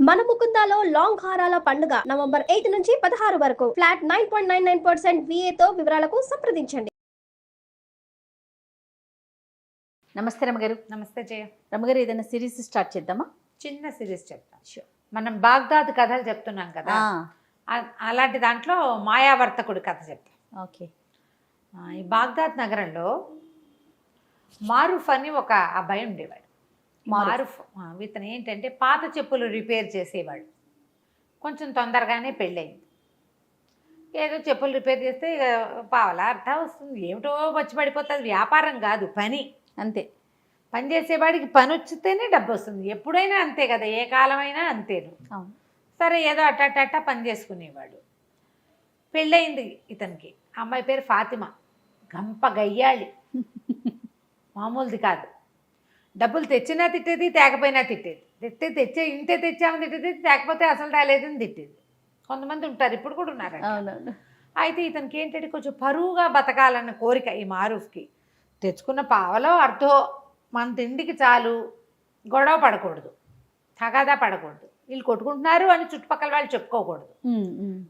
మన ముకుందాలో లాంగ్ హారాల పండుగ నవంబర్ 8 నుంచి 16 వరకు ఫ్లాట్ 9.99% VA తో వివరాలకు సంప్రదించండి. నమస్తే రమగారు. నమస్తే జయ. రమగారు, ఏదైనా సిరీస్ స్టార్ట్ చేద్దామా? చిన్న సిరీస్ చెప్తాను. మనం బాగ్దాద్ కథలు చెప్తున్నాం కదా, అలాంటి దాంట్లో మాయావర్తకుడి కథ చెప్తాం. ఓకే. ఈ బాగ్దాద్ నగరంలో మారూఫ్ అని ఒక అబ్బాయి ఉండేవాడు. మారూఫ్ ఇతను ఏంటంటే పాత చెప్పులు రిపేర్ చేసేవాడు. కొంచెం తొందరగానే పెళ్ళయింది. ఏదో చెప్పులు రిపేర్ చేస్తే పావలా అర్థం వస్తుంది, ఏమిటో వచ్చి పడిపోతుంది. వ్యాపారం కాదు, పని. అంతే. పని చేసేవాడికి పని వచ్చితేనే డబ్బు వస్తుంది. ఎప్పుడైనా అంతే కదా, ఏ కాలమైనా అంతేను. సరే, ఏదో అట్ట పని చేసుకునేవాడు. పెళ్ళయింది ఇతనికి. అమ్మాయి పేరు ఫాతిమా. గంప గయ్యాళి, మామూలుది కాదు. డబ్బులు తెచ్చినా తిట్టేది, తేకపోయినా తిట్టేది. ఇంతే తెచ్చామని తిట్టేది, తేకపోతే అసలు రాలేదని తిట్టేది. కొంతమంది ఉంటారు, ఇప్పుడు కూడా ఉన్నారు. అయితే ఇతనికి ఏంటంటే కొంచెం పరువుగా బతకాలన్న కోరిక ఈ మారూఫ్కి. తెచ్చుకున్న పావలో అర్థో మన తిండికి చాలు, గొడవ పడకూడదు, తగాదా పడకూడదు, వీళ్ళు కొట్టుకుంటున్నారు అని చుట్టుపక్కల వాళ్ళు చెప్పుకోకూడదు.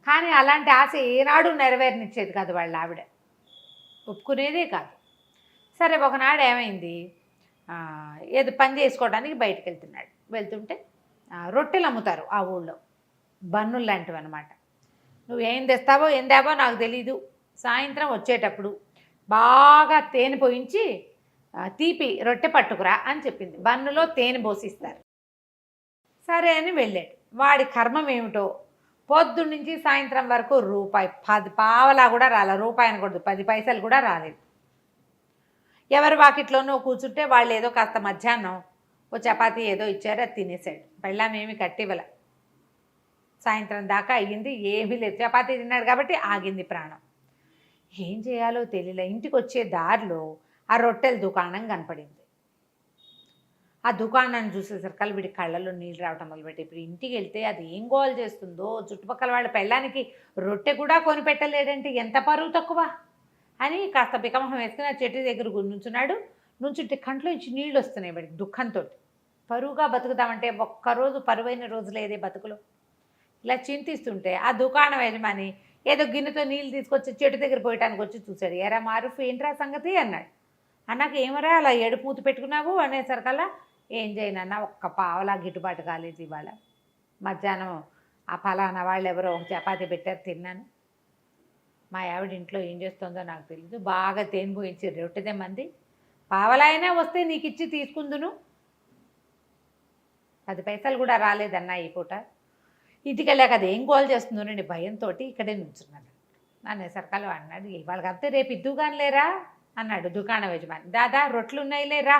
కానీ అలాంటి ఆశ ఏనాడు నెరవేరనిచ్చేది కాదు వాళ్ళ ఆవిడ, ఒప్పుకునేదే కాదు. సరే, ఒకనాడు ఏమైంది, ఏదో పని చేసుకోవడానికి బయటకు వెళ్తుంటే రొట్టెలు అమ్ముతారు ఆ ఊళ్ళో, బన్నులు లాంటివి అనమాట. నువ్వు ఏం తెస్తావో ఏం తేవో నాకు తెలీదు, సాయంత్రం వచ్చేటప్పుడు బాగా తేనె పోయించి తీపి రొట్టె పట్టుకురా అని చెప్పింది. బన్నులో తేనె పోసిస్తారు. సరే అని వెళ్ళాడు. వాడి కర్మం ఏమిటో, పొద్దున్న నుంచి సాయంత్రం వరకు రూపాయి 10 పావలా కూడా రాలేదు. రూపాయి అనకూడదు, 10 పైసలు కూడా రాలేదు. ఎవరి వాకిట్లోనో కూర్చుంటే వాళ్ళు ఏదో కాస్త మధ్యాహ్నం ఓ చపాతీ ఏదో ఇచ్చారు, అది తినేసాడు. పెళ్ళామేమి కట్టివ్వల. సాయంత్రం దాకా అయ్యింది, ఏమీ లేదు. చపాతీ తిన్నాడు కాబట్టి ఆగింది ప్రాణం. ఏం చేయాలో తెలియలే. ఇంటికి వచ్చే దారిలో ఆ రొట్టెల దుకాణం కనపడింది. ఆ దుకాణాన్ని చూసేసరికి వీడి కళ్ళలో నీళ్ళు రావటం మొదలుపెట్టి, ఇప్పుడు ఇంటికి వెళ్తే అది ఏం గోల్ చేస్తుందో, చుట్టుపక్కల వాళ్ళ పెళ్ళానికి రొట్టె కూడా కొనిపెట్టలేడంటే ఎంత పరువు తక్కువ అని కాస్త బికమహం వేసుకుని ఆ చెట్టు దగ్గర నుంచున్నాడు. నుంచుంటే కంట్లో నుంచి నీళ్ళు వస్తున్నాయి వాడికి దుఃఖంతో. పరువుగా బతుకుతామంటే ఒక్కరోజు పరువైన రోజు లేదే బతుకులో. ఇలా చింతిస్తుంటే ఆ దుకాణం యజమాని ఏదో గిన్నెతో నీళ్ళు తీసుకొచ్చి చెట్టు దగ్గర పోయటానికి వచ్చి చూశాడు. ఎరా మారూఫ్, ఏంట్రా సంగతి అన్నాడు. అన్నాక ఏమరా అలా ఏడుపు మూతి పెట్టుకున్నావు అనేసరికల్లా, ఏం చేయనన్నా, ఒక్క పావలా గిట్టుబాటు కాలేదు ఇవాళ. మధ్యాహ్నం ఆ ఫలానా వాళ్ళు ఎవరో ఒక చపాతీ పెట్టారు, తిన్నాను. మా ఆవిడ ఇంట్లో ఏం చేస్తుందో నాకు తెలీదు, బాగా తేనె పోయించి రొట్టెదేమంది. పావలా అయినా వస్తే నీకు ఇచ్చి తీసుకుందును, 10 పైసలు కూడా రాలేదన్నా ఈ పూట. ఇంటికి వెళ్ళాక అది ఏం గోల్ చేస్తుందోనండి భయంతో ఇక్కడే నుంచున్నాను అనేసరికల్లా అన్నాడు, వాళ్ళకంతే రేపు ఇద్దుగాని లేరా అన్నాడు దుకాణం యజమాని. దాదా రొట్టెలు ఉన్నాయి లేరా,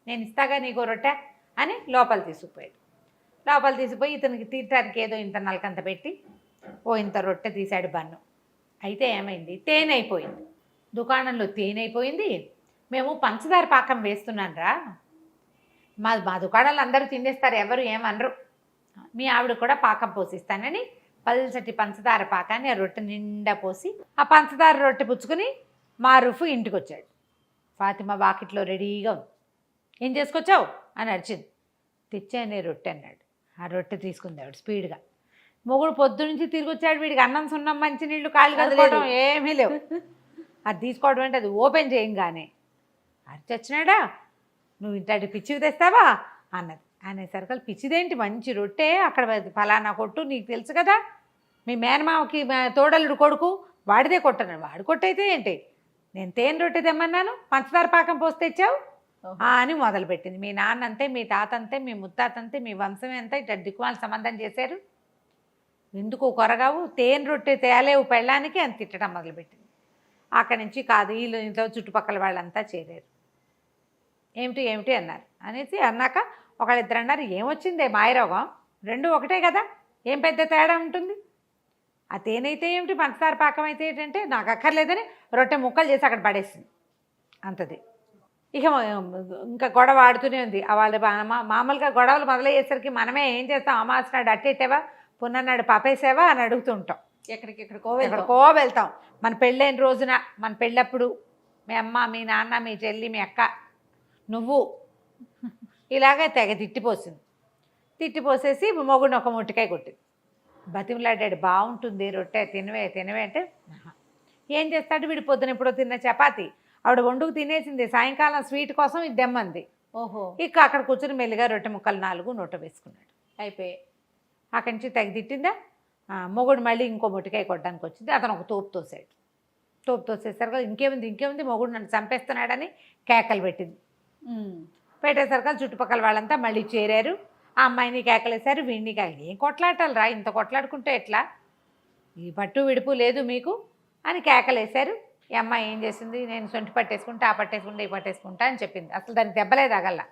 నేను ఇస్తాగా నీకో రొట్టె అని లోపల తీసుకుపోయి ఇతనికి తీర్చడానికి ఏదో ఇంత నలకంత పెట్టి ఇంత రొట్టె తీశాడు బన్ను. అయితే ఏమైంది, తేనె అయిపోయింది దుకాణంలో. తేనె అయిపోయింది. మేము పంచదార పాకం వేస్తున్నాను రా, మా దుకాణాలు అందరూ తినేస్తారు, ఎవరు ఏమనరు, మీ ఆవిడ కూడా పాకం పోసిస్తానని పల్చటి పంచదార పాకాన్ని ఆ రొట్టె నిండా పోసి ఆ పంచదార రొట్టె పుచ్చుకుని మారూఫ్ ఇంటికి వచ్చాడు. ఫాతిమా వాకిట్లో రెడీగా ఉంది. ఏం చేసుకొచ్చావు అని అడిచింది. తెచ్చానే రొట్టె అన్నాడు. ఆ రొట్టె తీసుకుంది ఆవిడ స్పీడ్గా. మొగుడు పొద్దు నుంచి తిరిగి వచ్చాడు, వీడికి అన్నం సున్నం మంచినీళ్ళు కాళ్ళు కదుకోవడం ఏమీ లేవు. అది తీసుకోవడం అంటే అది ఓపెన్ చేయంగానే చచ్చినాడా, నువ్వు ఇంటి పిచ్చివి తెస్తావా అన్నది. అనేసరికి పిచ్చిదేంటి, మంచి రొట్టె, అక్కడ ఫలానా కొట్టు, నీకు తెలుసు కదా, మీ మేనమామకి తోడలుడు కొడుకు, వాడిదే కొట్టను. వాడు కొట్టయితే ఏంటి, నేను తేనె రొట్టె తెమ్మన్నాను, పంచదార పాకం పోసి తెచ్చావు అని మొదలుపెట్టింది. మీ నాన్న అంతే, మీ తాత అంతే, మీ ముత్తాత అంతే, మీ వంశమే అంతా ఇట్లా దిక్కుమాల సంబంధం చేశారు, ఎందుకు కొరగావు, తేనె రొట్టె తేలేవు పెళ్ళానికి అని తిట్టడం మొదలుపెట్టింది. అక్కడి నుంచి కాదు, వీళ్ళు ఇంట్లో చుట్టుపక్కల వాళ్ళంతా చేరారు. ఏమిటి అన్నారు. అనేసి అన్నాక ఒకళ్ళిద్దరు అన్నారు, ఏమొచ్చిందే మాయరోగం, రెండు ఒకటే కదా, ఏం పెద్ద తేడా ఉంటుంది, ఆ తేనె అయితే ఏమిటి, పంచదార పాకం అయితే ఏంటంటే నాకు అక్కర్లేదని రొట్టె ముక్కలు చేసి అక్కడ పడేసింది. అంతది. ఇక ఇంకా గొడవ ఆడుతూనే ఉంది. వాళ్ళు మామూలుగా గొడవలు మొదలయ్యేసరికి మనమే ఏం చేస్తాం, అమావాస్య నాడు అట్టేసావా, పున్నన్నాడు పపేసావా అని అడుగుతుంటాం. ఎక్కడికో వెళ్తాం. మన పెళ్ళైన రోజున, మన పెళ్ళప్పుడు మీ అమ్మ, మీ నాన్న, మీ చెల్లి, మీ అక్క, నువ్వు ఇలాగే తెగ తిట్టిపోసింది. తిట్టిపోసేసి మొగుడిని ఒక మొట్టికాయ కొట్టింది. బతిమలాడాడు, బాగుంటుంది రొట్టె తినవే తినవే అంటే ఆహా. ఏం చేస్తాడు వీడు, పొద్దున ఎప్పుడో తిన్న చపాతి ఆవిడ వండుకు తినేసింది, సాయంకాలం స్వీట్ కోసం ఇది దెమ్మంది. ఓహో. ఇక అక్కడ కూర్చొని మెల్లిగా రొట్టె ముక్కలు 4 నోట వేసుకున్నాడు. అయిపోయి అక్కడి నుంచి తెగ తిట్టిందా. మొగుడు మళ్ళీ ఇంకో మొట్టికాయ కొట్టడానికి వచ్చింది. అతను ఒక తోపు తోసాడు. తోపు తోసేసరికి ఇంకేముంది మొగుడు నన్ను చంపేస్తున్నాడని కేకలు పెట్టింది. పెట్టేసరికి చుట్టుపక్కల వాళ్ళంతా మళ్ళీ చేరారు. ఆ అమ్మాయిని కేకలేశారు, వీడిని ఏం కొట్లాటాలు రా, ఇంత కొట్లాడుకుంటే ఎట్లా, ఈ పట్టు విడుపు లేదు మీకు అని కేకలేశారు. ఈ అమ్మాయి ఏం చేసింది, నేను సొంటి పట్టేసుకుంటా, ఆ పట్టేసుకుంటా, ఈ పట్టేసుకుంటా అని చెప్పింది. అసలు దానికి దెబ్బలే తగల్లా,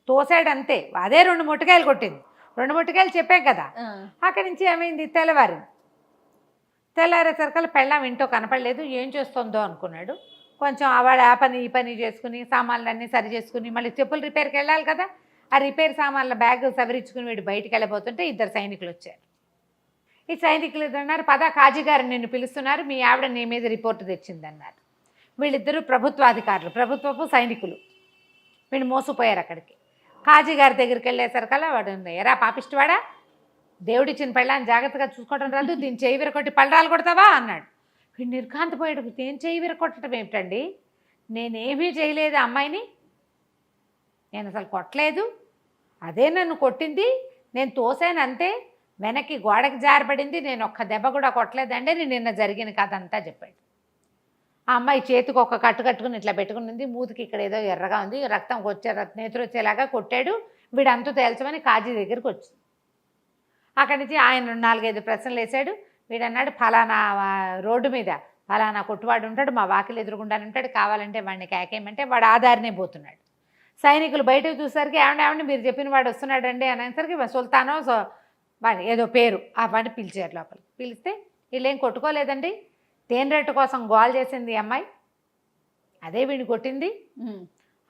తోసాడు అంతే. అదే 2 మొట్టికాయలు కొట్టింది. 2 మొట్టికాయలు చెప్పాం కదా. అక్కడి నుంచి ఏమైంది, తెల్లారేసరికల్లా పెళ్ళాం ఇంట్లో కనపడలేదు. ఏం చేస్తుందో అనుకున్నాడు. కొంచెం ఆవిడ ఆ పని ఈ పని చేసుకుని సామాన్లన్నీ సరి చేసుకుని మళ్ళీ చెప్పులు రిపేర్కి వెళ్ళాలి కదా. ఆ రిపేర్ సామాన్ల బ్యాగ్ సవరించుకుని వీడు బయటికి వెళ్ళబోతుంటే 2 సైనికులు వచ్చారు. ఈ సైనికులు అన్నారు, పద కాజీ గారు నిన్ను పిలుస్తున్నారు, మీ ఆవిడ నీ మీద రిపోర్టు తెచ్చిందన్నారు. వీళ్ళిద్దరూ ప్రభుత్వాధికారులు, ప్రభుత్వపు సైనికులు. వీళ్ళు మోసపోయారు అక్కడికి. కాజీ గారి దగ్గరికి వెళ్ళేసరికల్లా వాడు, ఎరా పాపిష్టివాడా, దేవుడిచ్చిన పెళ్ళాన్ని జాగ్రత్తగా చూసుకోవడం రాదు, దీన్ని చేయి విరకొట్టి పళ్ళరాలు కొడతావా అన్నాడు. వీడు నిర్ఘాంతపోయాడు. నేను చేయి విరకొట్టడం ఏమిటండి, నేనేమీ చేయలేదు అమ్మాయిని, నేను అసలు కొట్టలేదు, అదే నన్ను కొట్టింది, నేను తోసాను అంతే, వెనక్కి గోడకి జారబడింది, నేను ఒక్క దెబ్బ కూడా కొట్టలేదండి అని నిన్న జరిగిన కథ అంతా చెప్పాడు. ఆ అమ్మాయి చేతికి ఒక కట్టు కట్టుకుని ఇట్లా పెట్టుకుని మూతికి ఇక్కడ ఏదో ఎర్రగా ఉంది, రక్తం నేతురు వచ్చేలాగా కొట్టాడు, వీడంతా తేల్చమని కాజీ దగ్గరికి వచ్చింది. అక్కడి నుంచి ఆయన 4-5 ప్రశ్నలు వేశాడు. వీడన్నాడు, ఫలానా రోడ్డు మీద ఫలానా కొట్టువాడు ఉంటాడు, మా వాకిలు ఎదురుగుండానే ఉంటాడు, కావాలంటే వాడిని కేకేయమంటే వాడు ఆధారనే పోతున్నాడు. సైనికులు బయటకు చూసరికి ఏమండి మీరు చెప్పిన వాడు వస్తున్నాడండి అనేసరికి సుల్తానో వాడి ఏదో పేరు ఆ వాడిని పిలిచారు లోపలికి. పిలిస్తే వీళ్ళేం కొట్టుకోలేదండి, తేనెరెట్టు కోసం గోల్ చేసింది అమ్మాయి, అదే వీడిని కొట్టింది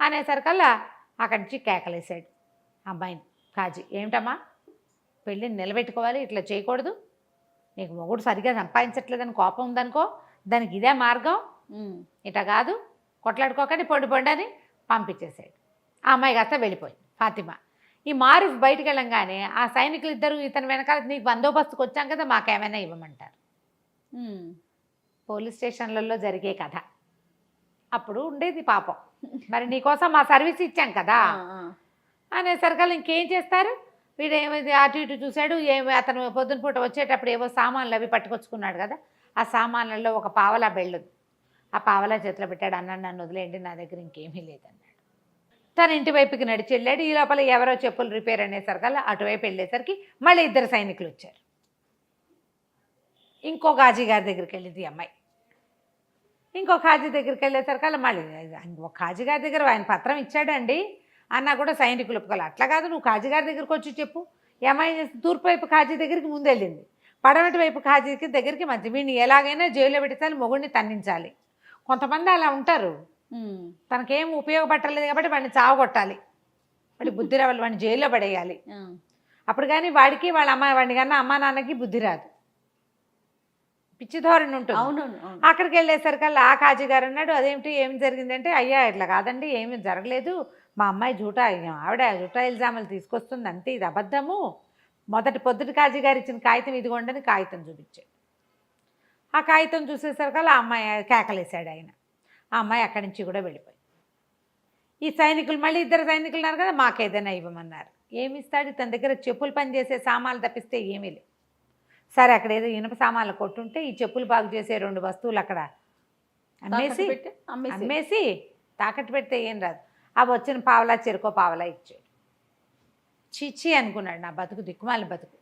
అనేసరికల్లా అక్కడి నుంచి కేకలేసాడు అమ్మాయిని కాజీ. ఏమిటమ్మా, పెళ్ళిని నిలబెట్టుకోవాలి, ఇట్లా చేయకూడదు, నీకు మొగుడు సరిగ్గా సంపాదించట్లేదని కోపం ఉందనుకో, దానికి ఇదే మార్గం, ఇట్లా కాదు, కొట్లాడుకోకండి, పొండి అని పంపించేసాడు. ఆ అమ్మాయి కాస్త వెళ్ళిపోయింది ఫాతిమా. ఈ మారూఫ్ బయటికి వెళ్ళంగానే ఆ సైనికులు ఇద్దరు ఇతని వెనకాల, నీకు బందోబస్తుకు వచ్చాం కదా, మాకేమైనా ఇవ్వమంటారు. పోలీస్ స్టేషన్లలో జరిగే కథ అప్పుడు ఉండేది పాపం. మరి నీకోసం మా సర్వీస్ ఇచ్చాం కదా అనేసరికల్లా ఇంకేం చేస్తారు. వీడు ఏమైంది అటు ఇటు చూశాడు. అతను పొద్దున పూట వచ్చేటప్పుడు ఏవో సామాన్లు అవి పట్టుకొచ్చుకున్నాడు కదా, ఆ సామాన్లలో ఒక పావలా బెళ్ళదు. ఆ పావలా చేతిలో పెట్టాడు. అన్నాడు, నన్ను వదిలేయండి, నా దగ్గర ఇంకేమీ లేదన్నాడు. తన ఇంటి వైపుకి నడిచి వెళ్ళాడు. ఈ లోపల ఎవరో చెప్పులు రిపేర్ అనేసరికల్లా అటువైపు వెళ్ళేసరికి మళ్ళీ 2 సైనికులు వచ్చారు. ఇంకో కాజీ గారి దగ్గరికి వెళ్ళింది అమ్మాయి. ఇంకో కాజీ దగ్గరికి వెళ్ళేసరికల్లా మళ్ళీ ఒక కాజీ గారి దగ్గర ఆయన పత్రం ఇచ్చాడండి అన్నా కూడా సైనికులు ఒప్పుకోవాలి. అట్లా కాదు, నువ్వు కాజీ గారి దగ్గరికి వచ్చి చెప్పు. ఈ అమ్మాయి చేసి తూర్పు వైపు కాజీ దగ్గరికి ముందు వెళ్ళింది, పడమటి వైపు కాజీకి దగ్గరికి మధ్య. వీడిని ఎలాగైనా జైల్లో పెట్టాలి, మొగుడిని తన్నించాలి. కొంతమంది అలా ఉంటారు, తనకేం ఉపయోగపట్టలేదు కాబట్టి వాడిని చావగొట్టాలి, వాడి బుద్ధి రావాలి, వాడిని జైల్లో పడేయాలి. అప్పుడు కానీ వాడికి వాళ్ళ అమ్మాయి వాడిని కన్నా అమ్మా నాన్నకి బుద్ధి రాదు, పిచ్చి ధోరణి ఉంటుంది. అవునవును. అక్కడికి వెళ్ళేసరికల్లా ఆ కాజీ గారు అన్నాడు, అదేమిటి ఏమి జరిగిందంటే, అయ్యా ఇట్లా కాదండి, ఏమీ జరగలేదు, మా అమ్మాయి ఆవిడ జూటా ఇల్జాములు తీసుకొస్తుంది అంతే, ఇది అబద్ధము. పొద్దుటి కాజీ గారు ఇచ్చిన కాగితం ఇదిగోండని కాగితం చూపించాడు. ఆ కాగితం చూసేసరికల్లా ఆ అమ్మాయి కేకలేశాడు ఆయన. ఆ అమ్మాయి అక్కడి నుంచి కూడా వెళ్ళిపోయింది. ఈ సైనికులు మళ్ళీ 2 సైనికులు ఉన్నారు కదా, మాకేదైనా ఇవ్వమన్నారు. ఏమి ఇస్తాడు, తన దగ్గర చెప్పులు పని చేసే సామాన్లు తప్పిస్తే ఏమీ లేవు. సరే అక్కడ ఏదో ఇనుప సామాన్లు కొట్టుంటే ఈ చెప్పులు బాగు చేసే 2 వస్తువులు అక్కడ అమ్మేసి తాకట్టు పెడితే ఏం రాదు. అవి వచ్చిన పావలా చెరుకో పావలా ఇచ్చాడు. చిచ్చి అనుకున్నాడు, నా బతుకు దిక్కుమాలి బతుకు,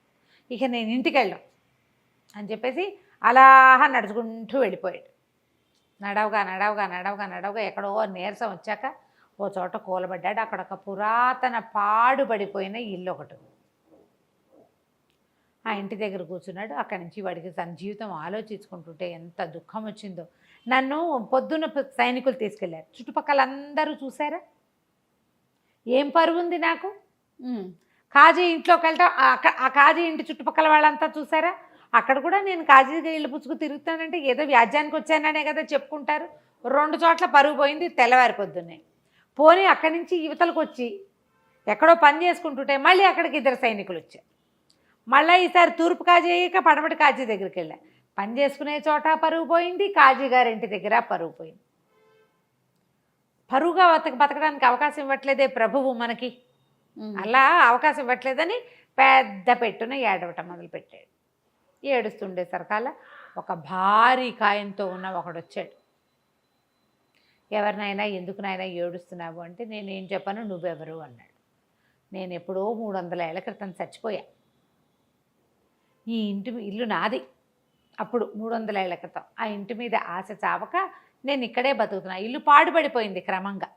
ఇక నేను ఇంటికి వెళ్ళాం అని చెప్పేసి అలా నడుచుకుంటూ వెళ్ళిపోయాడు. నడవగా ఎక్కడో నీరసం వచ్చాక ఓ చోట కూలబడ్డాడు. అక్కడ ఒక పురాతన పాడుబడిపోయిన ఇల్లు ఒకటి. ఆ ఇంటి దగ్గర కూర్చున్నాడు. అక్కడి నుంచి వాడికి తన జీవితం ఆలోచించుకుంటుంటే ఎంత దుఃఖం వచ్చిందో. నన్ను పొద్దున్న సైనికులు తీసుకెళ్లారు, చుట్టుపక్కల అందరూ చూసారా, ఏం పరువు ఉంది నాకు. కాజీ ఇంట్లోకి వెళ్తాం, ఆ కాజీ ఇంటి చుట్టుపక్కల వాళ్ళంతా చూసారా, అక్కడ కూడా నేను కాజీ ఇళ్ళు పుచ్చుకు తిరుగుతానంటే ఏదో వ్యాజ్యానికి వచ్చాననే కదా చెప్పుకుంటారు. 2 చోట్ల పరుగు పోయింది తెల్లవారి పొద్దున్నే. పోనీ అక్కడి నుంచి యువతలకు వచ్చి ఎక్కడో పని చేసుకుంటుంటే మళ్ళీ అక్కడికి 2 సైనికులు వచ్చారు. మళ్ళీ ఈసారి తూర్పు కాజీ అయ్యాక పడమటి కాజీ దగ్గరికి వెళ్ళా. పని చేసుకునే చోట పరువు పోయింది, కాజీ గారింటి దగ్గర పరువు పోయింది. పరువుగా బతకడానికి అవకాశం ఇవ్వట్లేదే ప్రభువు మనకి, అలా అవకాశం ఇవ్వట్లేదని పెద్ద పెట్టున ఏడవటం మొదలుపెట్టాడు. ఏడుస్తుండే సరకాల ఒక భారీ కాయంతో ఉన్న ఒకడు వచ్చాడు. ఎవరినైనా ఎందుకు నాయనా ఏడుస్తున్నావు అంటే నేనేం చెప్పను, నువ్వెవరు అన్నాడు. నేను ఎప్పుడో 300 ఏళ్ల క్రితం చచ్చిపోయా. ఈ ఇల్లు నాది అప్పుడు 300 ఏళ్ల క్రితం. ఆ ఇంటి మీద ఆశ చావక నేను ఇక్కడే బతుకుతున్నా. ఇల్లు పాడుపడిపోయింది క్రమంగా,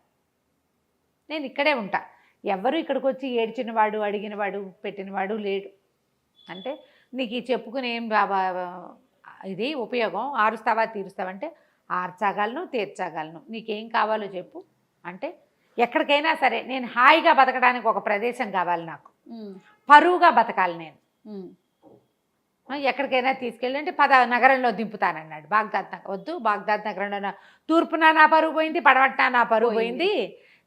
నేను ఇక్కడే ఉంటా. ఎవరు ఇక్కడికి వచ్చి ఏడ్చినవాడు, అడిగినవాడు, పెట్టినవాడు లేడు. అంటే నీకు ఈ చెప్పుకుని ఏం ఇది ఉపయోగం, ఆరుస్తావా తీరుస్తావంటే ఆర్చగలను, తీర్చగలను, నీకేం కావాలో చెప్పు అంటే ఎక్కడికైనా సరే నేను హాయిగా బతకడానికి ఒక ప్రదేశం కావాలి, నాకు పరువుగా బతకాలి, నేను ఎక్కడికైనా తీసుకెళ్ళి అంటే నగరంలో దింపుతానన్నాడు. బాగ్దాద్ వద్దు, బాగ్దాద్ నగరంలో తూర్పున నా పరువు పోయింది, పడమట్న నా పరువు పోయింది,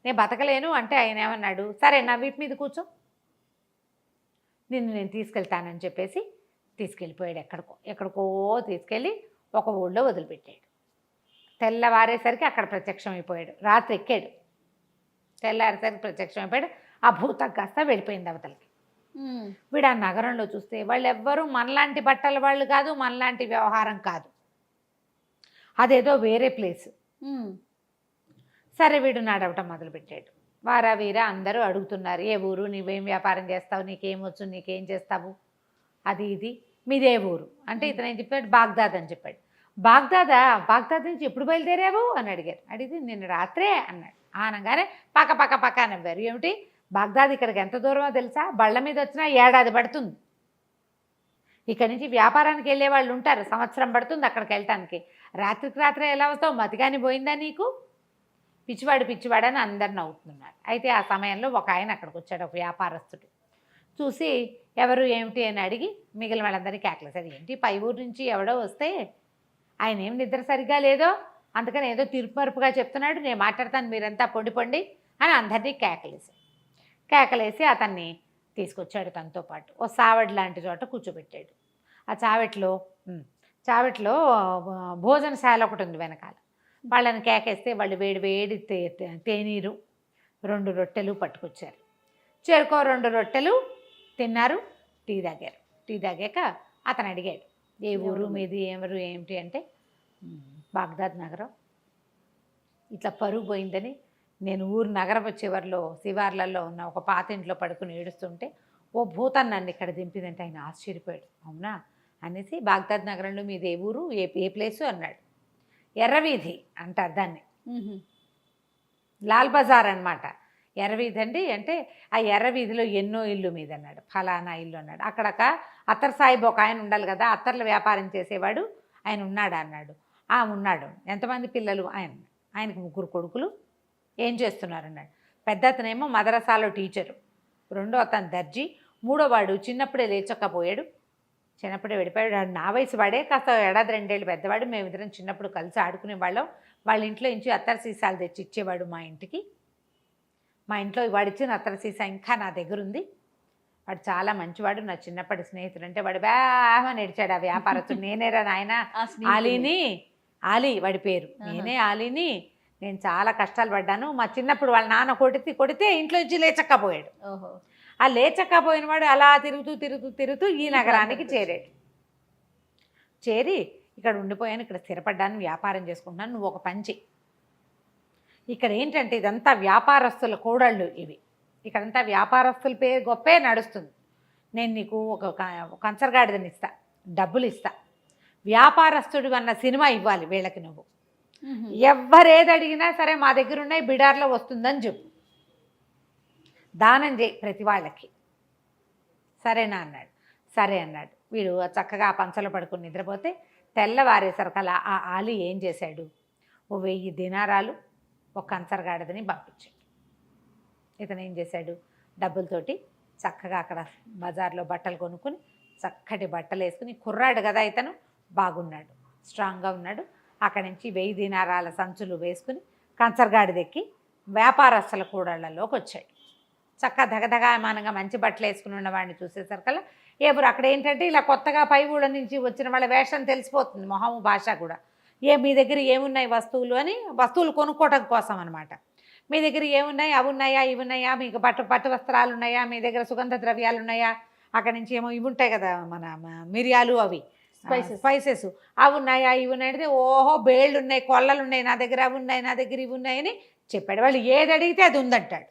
నేను బతకలేను అంటే ఆయన ఏమన్నాడు, సరే నా వీపు మీద కూర్చో, నిన్ను నేను తీసుకెళ్తానని చెప్పేసి తీసుకెళ్ళిపోయాడు. ఎక్కడికో తీసుకెళ్ళి ఒక ఊళ్ళో వదిలిపెట్టాడు. తెల్లవారేసరికి అక్కడ ప్రత్యక్షం అయిపోయాడు. రాత్రి ఎక్కాడు, తెల్లారేసరికి ప్రత్యక్షం అయిపోయాడు. ఆ భూతం కాస్త వెళ్ళిపోయింది అవతలకి. వీడు ఆ నగరంలో చూస్తే వాళ్ళు ఎవ్వరూ మనలాంటి బట్టల వాళ్ళు కాదు, మనలాంటి వ్యవహారం కాదు, అదేదో వేరే ప్లేస్. సరే వీడు నడవటం మొదలుపెట్టాడు. వారా వీరా అందరూ అడుగుతున్నారు, ఏ ఊరు, నువ్వేం వ్యాపారం చేస్తావు, నీకేమొచ్చు, నీకేం చేస్తావు, అది ఇది, మీదే ఊరు అంటే ఇతను ఏం చెప్పాడు, బాగ్దాద్ అని చెప్పాడు. బాగ్దాద్ నుంచి ఎప్పుడు బయలుదేరావు అని అడిగారు. అడిగితే నిన్న రాత్రే అన్నాడు. అనగానే పక్క నవ్వారు. ఏమిటి బాగ్దాద్ ఇక్కడికి ఎంత దూరమో తెలుసా, బళ్ళ మీద వచ్చినా 1 ఏడాది పడుతుంది. ఇక్కడి నుంచి వ్యాపారానికి వెళ్ళే వాళ్ళు ఉంటారు, సంవత్సరం పడుతుంది అక్కడికి వెళ్ళటానికి. రాత్రికి రాత్రే ఎలా వస్తావు, మతిగాని పోయిందా నీకు, పిచ్చివాడని అందరు నవ్వుతున్నారు. అయితే ఆ సమయంలో ఒక ఆయన అక్కడికి వచ్చాడు, ఒక వ్యాపారస్తుడు. చూసి ఎవరు ఏమిటి అని అడిగి మిగిలిన వాళ్ళందరికీ కేకలేశారు. ఏంటి పై ఊరు నుంచి ఎవడో వస్తే ఆయన ఏం నిద్ర సరిగ్గా లేదో, అందుకని ఏదో తీర్పుమరుపుగా చెప్తున్నాడు, నేను మాట్లాడతాను, మీరంతా పొండి అని అందరినీ కేకలేసి అతన్ని తీసుకొచ్చాడు. తనతో పాటు ఓ సావడి లాంటి చోట కూర్చోబెట్టాడు. ఆ చావట్లో భోజనశాల ఒకటి ఉంది వెనకాల. వాళ్ళని కేకేస్తే వాళ్ళు వేడి తేనీరు 2 రొట్టెలు పట్టుకొచ్చారు. చేరుకో 2 రొట్టెలు తిన్నారు, టీ తాగారు. టీ తాగాక అతను అడిగాడు, ఏ ఊరు మీది, ఎవరు ఏమిటి అంటే బాగ్దాద్ నగరం, ఇట్లా పరుగు పోయిందని నేను ఊరు నగరపు చివరిలో శివార్లలో ఉన్న ఒక పాత ఇంట్లో పడుకుని ఏడుస్తుంటే ఓ భూతాన్ని నన్ను ఇక్కడ దింపిందంటే ఆయన ఆశ్చర్యపోయాడు. అవునా అనేసి బాగ్దాద్ నగరంలో మీది ఏ ఊరు, ఏ ప్లేసు అన్నాడు. ఎర్రవీధి అంటారు దాన్ని, లాల్ బజార్ అనమాట. ఎర్రవీధి అండి అంటే ఆ ఎర్రవీధిలో ఎన్నో ఇల్లు మీద అన్నాడు, ఫలానా ఇల్లు అన్నాడు. అక్కడ అత్తర్ సాహిబ్ ఒక ఆయన ఉండాలి కదా, అత్తర్ల వ్యాపారం చేసేవాడు ఆయన ఉన్నాడా అన్నాడు. ఉన్నాడు. ఎంతమంది పిల్లలు, ఆయనకు 3 కొడుకులు, ఏం చేస్తున్నారు అన్నాడు. పెద్ద అతనేమో మదరసాలో టీచరు, రెండో అతను దర్జీ, మూడో వాడు చిన్నప్పుడే లేచకపోయాడు, చిన్నప్పుడే వెళ్ళిపోయాడు. నా వయసు వాడే, కాస్త 1 ఏడాది 2 ఏళ్ళు పెద్దవాడు. మేమిద్దరం చిన్నప్పుడు కలిసి ఆడుకునేవాళ్ళం. వాళ్ళ ఇంట్లో నుంచి అత్తర సీసాలు తెచ్చి ఇచ్చేవాడు మా ఇంటికి. మా ఇంట్లో వాడు ఇచ్చిన అత్తర సీసా ఇంకా నా దగ్గర ఉంది. వాడు చాలా మంచివాడు, నా చిన్నప్పటి స్నేహితుడు. అంటే వాడు బాగా నడిచాడు ఆ వ్యాపారస్తుడు. నేనేరా నాయన ఆలీ వాడి పేరు, నేనే ఆలీని. నేను చాలా కష్టాలు పడ్డాను. మా చిన్నప్పుడు వాళ్ళ నాన్న కొడితే ఇంట్లో నుంచి లేచక్కపోయాడు. ఆ లేచక్కపోయిన వాడు అలా తిరుగుతూ ఈ నగరానికి చేరాడు. చేరి ఇక్కడ ఉండిపోయాను, ఇక్కడ స్థిరపడ్డాను, వ్యాపారం చేసుకుంటున్నాను, నువ్వు ఒక పని చెయ్యి. ఇక్కడ ఏంటంటే ఇదంతా వ్యాపారస్తుల కోడళ్ళు ఇవి, ఇక్కడంతా వ్యాపారస్తుల పేరు గొప్పే నడుస్తుంది. నేను నీకు ఒక కంచరగాడిదని ఇస్తా, డబ్బులు ఇస్తా, వ్యాపారస్తుడు అన్న సినిమా ఇవ్వాలి వీళ్ళకి. నువ్వు ఎవ్వరేది అడిగినా సరే మా దగ్గర ఉన్నాయి, బిడార్లో వస్తుందని చెప్పు, దానం చేయి ప్రతి వాళ్ళకి, సరేనా అన్నాడు. సరే అన్నాడు. వీడు చక్కగా పంచలో పడుకుని నిద్రపోతే తెల్లవారేసరికల్లా ఆ ఆలీ ఏం చేశాడు, ఓ 1000 దినారాలు ఒక కంచరగాడిదని పంపించాడు. ఇతను ఏం చేశాడు, డబ్బులతోటి చక్కగా అక్కడ బజార్లో బట్టలు కొనుక్కుని చక్కటి బట్టలు వేసుకుని, కుర్రాడు కదా ఇతను, బాగున్నాడు, స్ట్రాంగ్గా ఉన్నాడు. అక్కడి నుంచి 1000 దినారాల సంచులు వేసుకుని కంచరగాడి దెక్కి వ్యాపారస్తుల కూడళ్లలోకి వచ్చాడు. చక్కగా దగదగాయమానంగా మంచి బట్టలు వేసుకుని ఉన్న వాడిని చూసేసరికల్లా ఎవరు అక్కడ ఏంటంటే ఇలా కొత్తగా పై ఊళ్ళ నుంచి వచ్చిన వాళ్ళ వేషం తెలిసిపోతుంది, మొహము భాష కూడా. మీ దగ్గర ఏమున్నాయి వస్తువులు అని, వస్తువులు కొనుక్కోవటం కోసం అనమాట. మీ దగ్గర ఏమున్నాయి, అవి ఉన్నాయా, ఇవి ఉన్నాయా, మీకు పట్టు వస్త్రాలు ఉన్నాయా, మీ దగ్గర సుగంధ ద్రవ్యాలు ఉన్నాయా, అక్కడి నుంచి ఏమో ఇవి ఉంటాయి కదా మన మిరియాలు, అవి స్పైసెస్ అవి ఉన్నాయా, ఇవి ఉన్నాయి. ఓహో బేళ్ళు ఉన్నాయి, కొల్లలు ఉన్నాయి, నా దగ్గర అవి ఉన్నాయి, నా దగ్గర ఇవి ఉన్నాయని చెప్పాడు. వాళ్ళు ఏది అడిగితే అది ఉందంటాడు.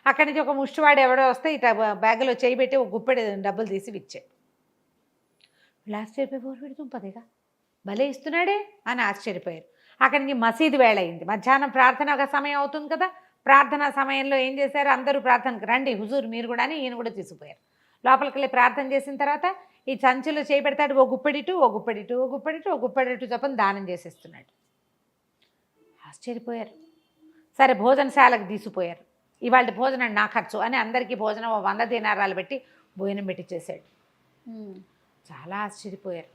అక్కడి నుంచి ఒక ముష్టివాడు ఎవడో వస్తే ఇట్లా బ్యాగులో చేయి పెట్టి ఒక గుప్పెడు డబ్బులు తీసి ఇచ్చాడు. వీళ్ళు ఆశ్చర్యపోయి పెడుతుంపదేగా భలే ఇస్తున్నాడే అని ఆశ్చర్యపోయారు. అక్కడి నుంచి మసీదు వేళ అయింది, మధ్యాహ్నం ప్రార్థన సమయం అవుతుంది కదా. ప్రార్థనా సమయంలో ఏం చేశారు, అందరూ ప్రార్థనకు రండి హుజూర్ మీరు కూడా అని ఈయన కూడా తీసుకుపోయారు. లోపలికి వెళ్ళి ప్రార్థన చేసిన తర్వాత ఈ సంచిలో చేయి పెడతాడు, ఓ గుప్పెడిటు ఓ గుప్పెడిటు ఓ గుప్పెడిటు ఓ గుప్పెడిటు చెప్పని దానం చేసేస్తున్నాడు. ఆశ్చర్యపోయారు. సరే భోజనశాలకు తీసుకుపోయారు. ఇవాళ భోజనం నా ఖర్చు అని అందరికీ భోజనం 100 దీనారాలు పెట్టి భోజనం పెట్టించేశాడు. చాలా ఆశ్చర్యపోయారు.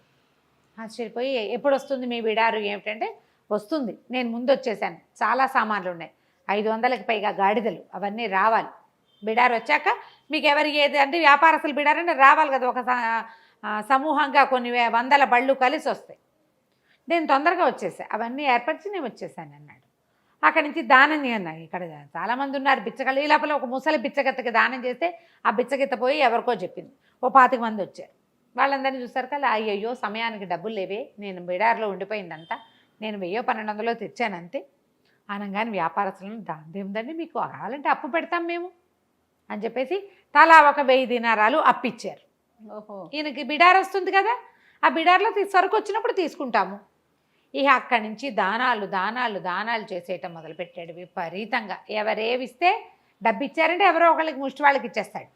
ఆశ్చర్యపోయి ఎప్పుడు వస్తుంది మీ బిడారు ఏమిటంటే, వస్తుంది, నేను ముందు వచ్చేసాను, చాలా సామాన్లు ఉన్నాయి, 500కి పైగా గాడిదలు, అవన్నీ రావాలి. బిడారు వచ్చాక మీకు ఎవరికి ఏది అంటే వ్యాపారస్తులు బిడారంటే రావాలి కదా, ఒక సమూహంగా కొన్ని వందల బళ్ళు కలిసి వస్తాయి. నేను తొందరగా వచ్చేసాను, అవన్నీ ఏర్పరిచి నేను వచ్చేసాను అన్నాడు. అక్కడి నుంచి దానం అన్నాయి. ఇక్కడ చాలామంది ఉన్నారు బిచ్చగలు. ఈ లోపల ఒక ముసలి బిచ్చగత్తకి దానం చేస్తే ఆ బిచ్చగత్త పోయి ఎవరికో చెప్పింది. ఓ 25 మంది వచ్చారు. వాళ్ళందరినీ చూసారు కదా, అయ్యయ్యో సమయానికి డబ్బులు లేవే, నేను బిడార్లో ఉండిపోయిందంతా, నేను 1000-1200 తెచ్చాను అంతే అనగానే వ్యాపారస్తులను దాందేముందండి, మీకు కావాలంటే అప్పు పెడతాం మేము అని చెప్పేసి తలా ఒక 1000 దీనారాలు అప్పిచ్చారు. ఓహో, ఈయనకి బిడార్ వస్తుంది కదా, ఆ బిడార్లో సరుకు వచ్చినప్పుడు తీసుకుంటాము. ఇక అక్కడి నుంచి దానాలు దానాలు దానాలు చేసేయటం మొదలుపెట్టాడు విపరీతంగా. ఎవరేవిస్తే డబ్బు ఇచ్చారంటే ఎవరో ఒకళ్ళకి ముష్టి వాళ్ళకి ఇచ్చేస్తాడు.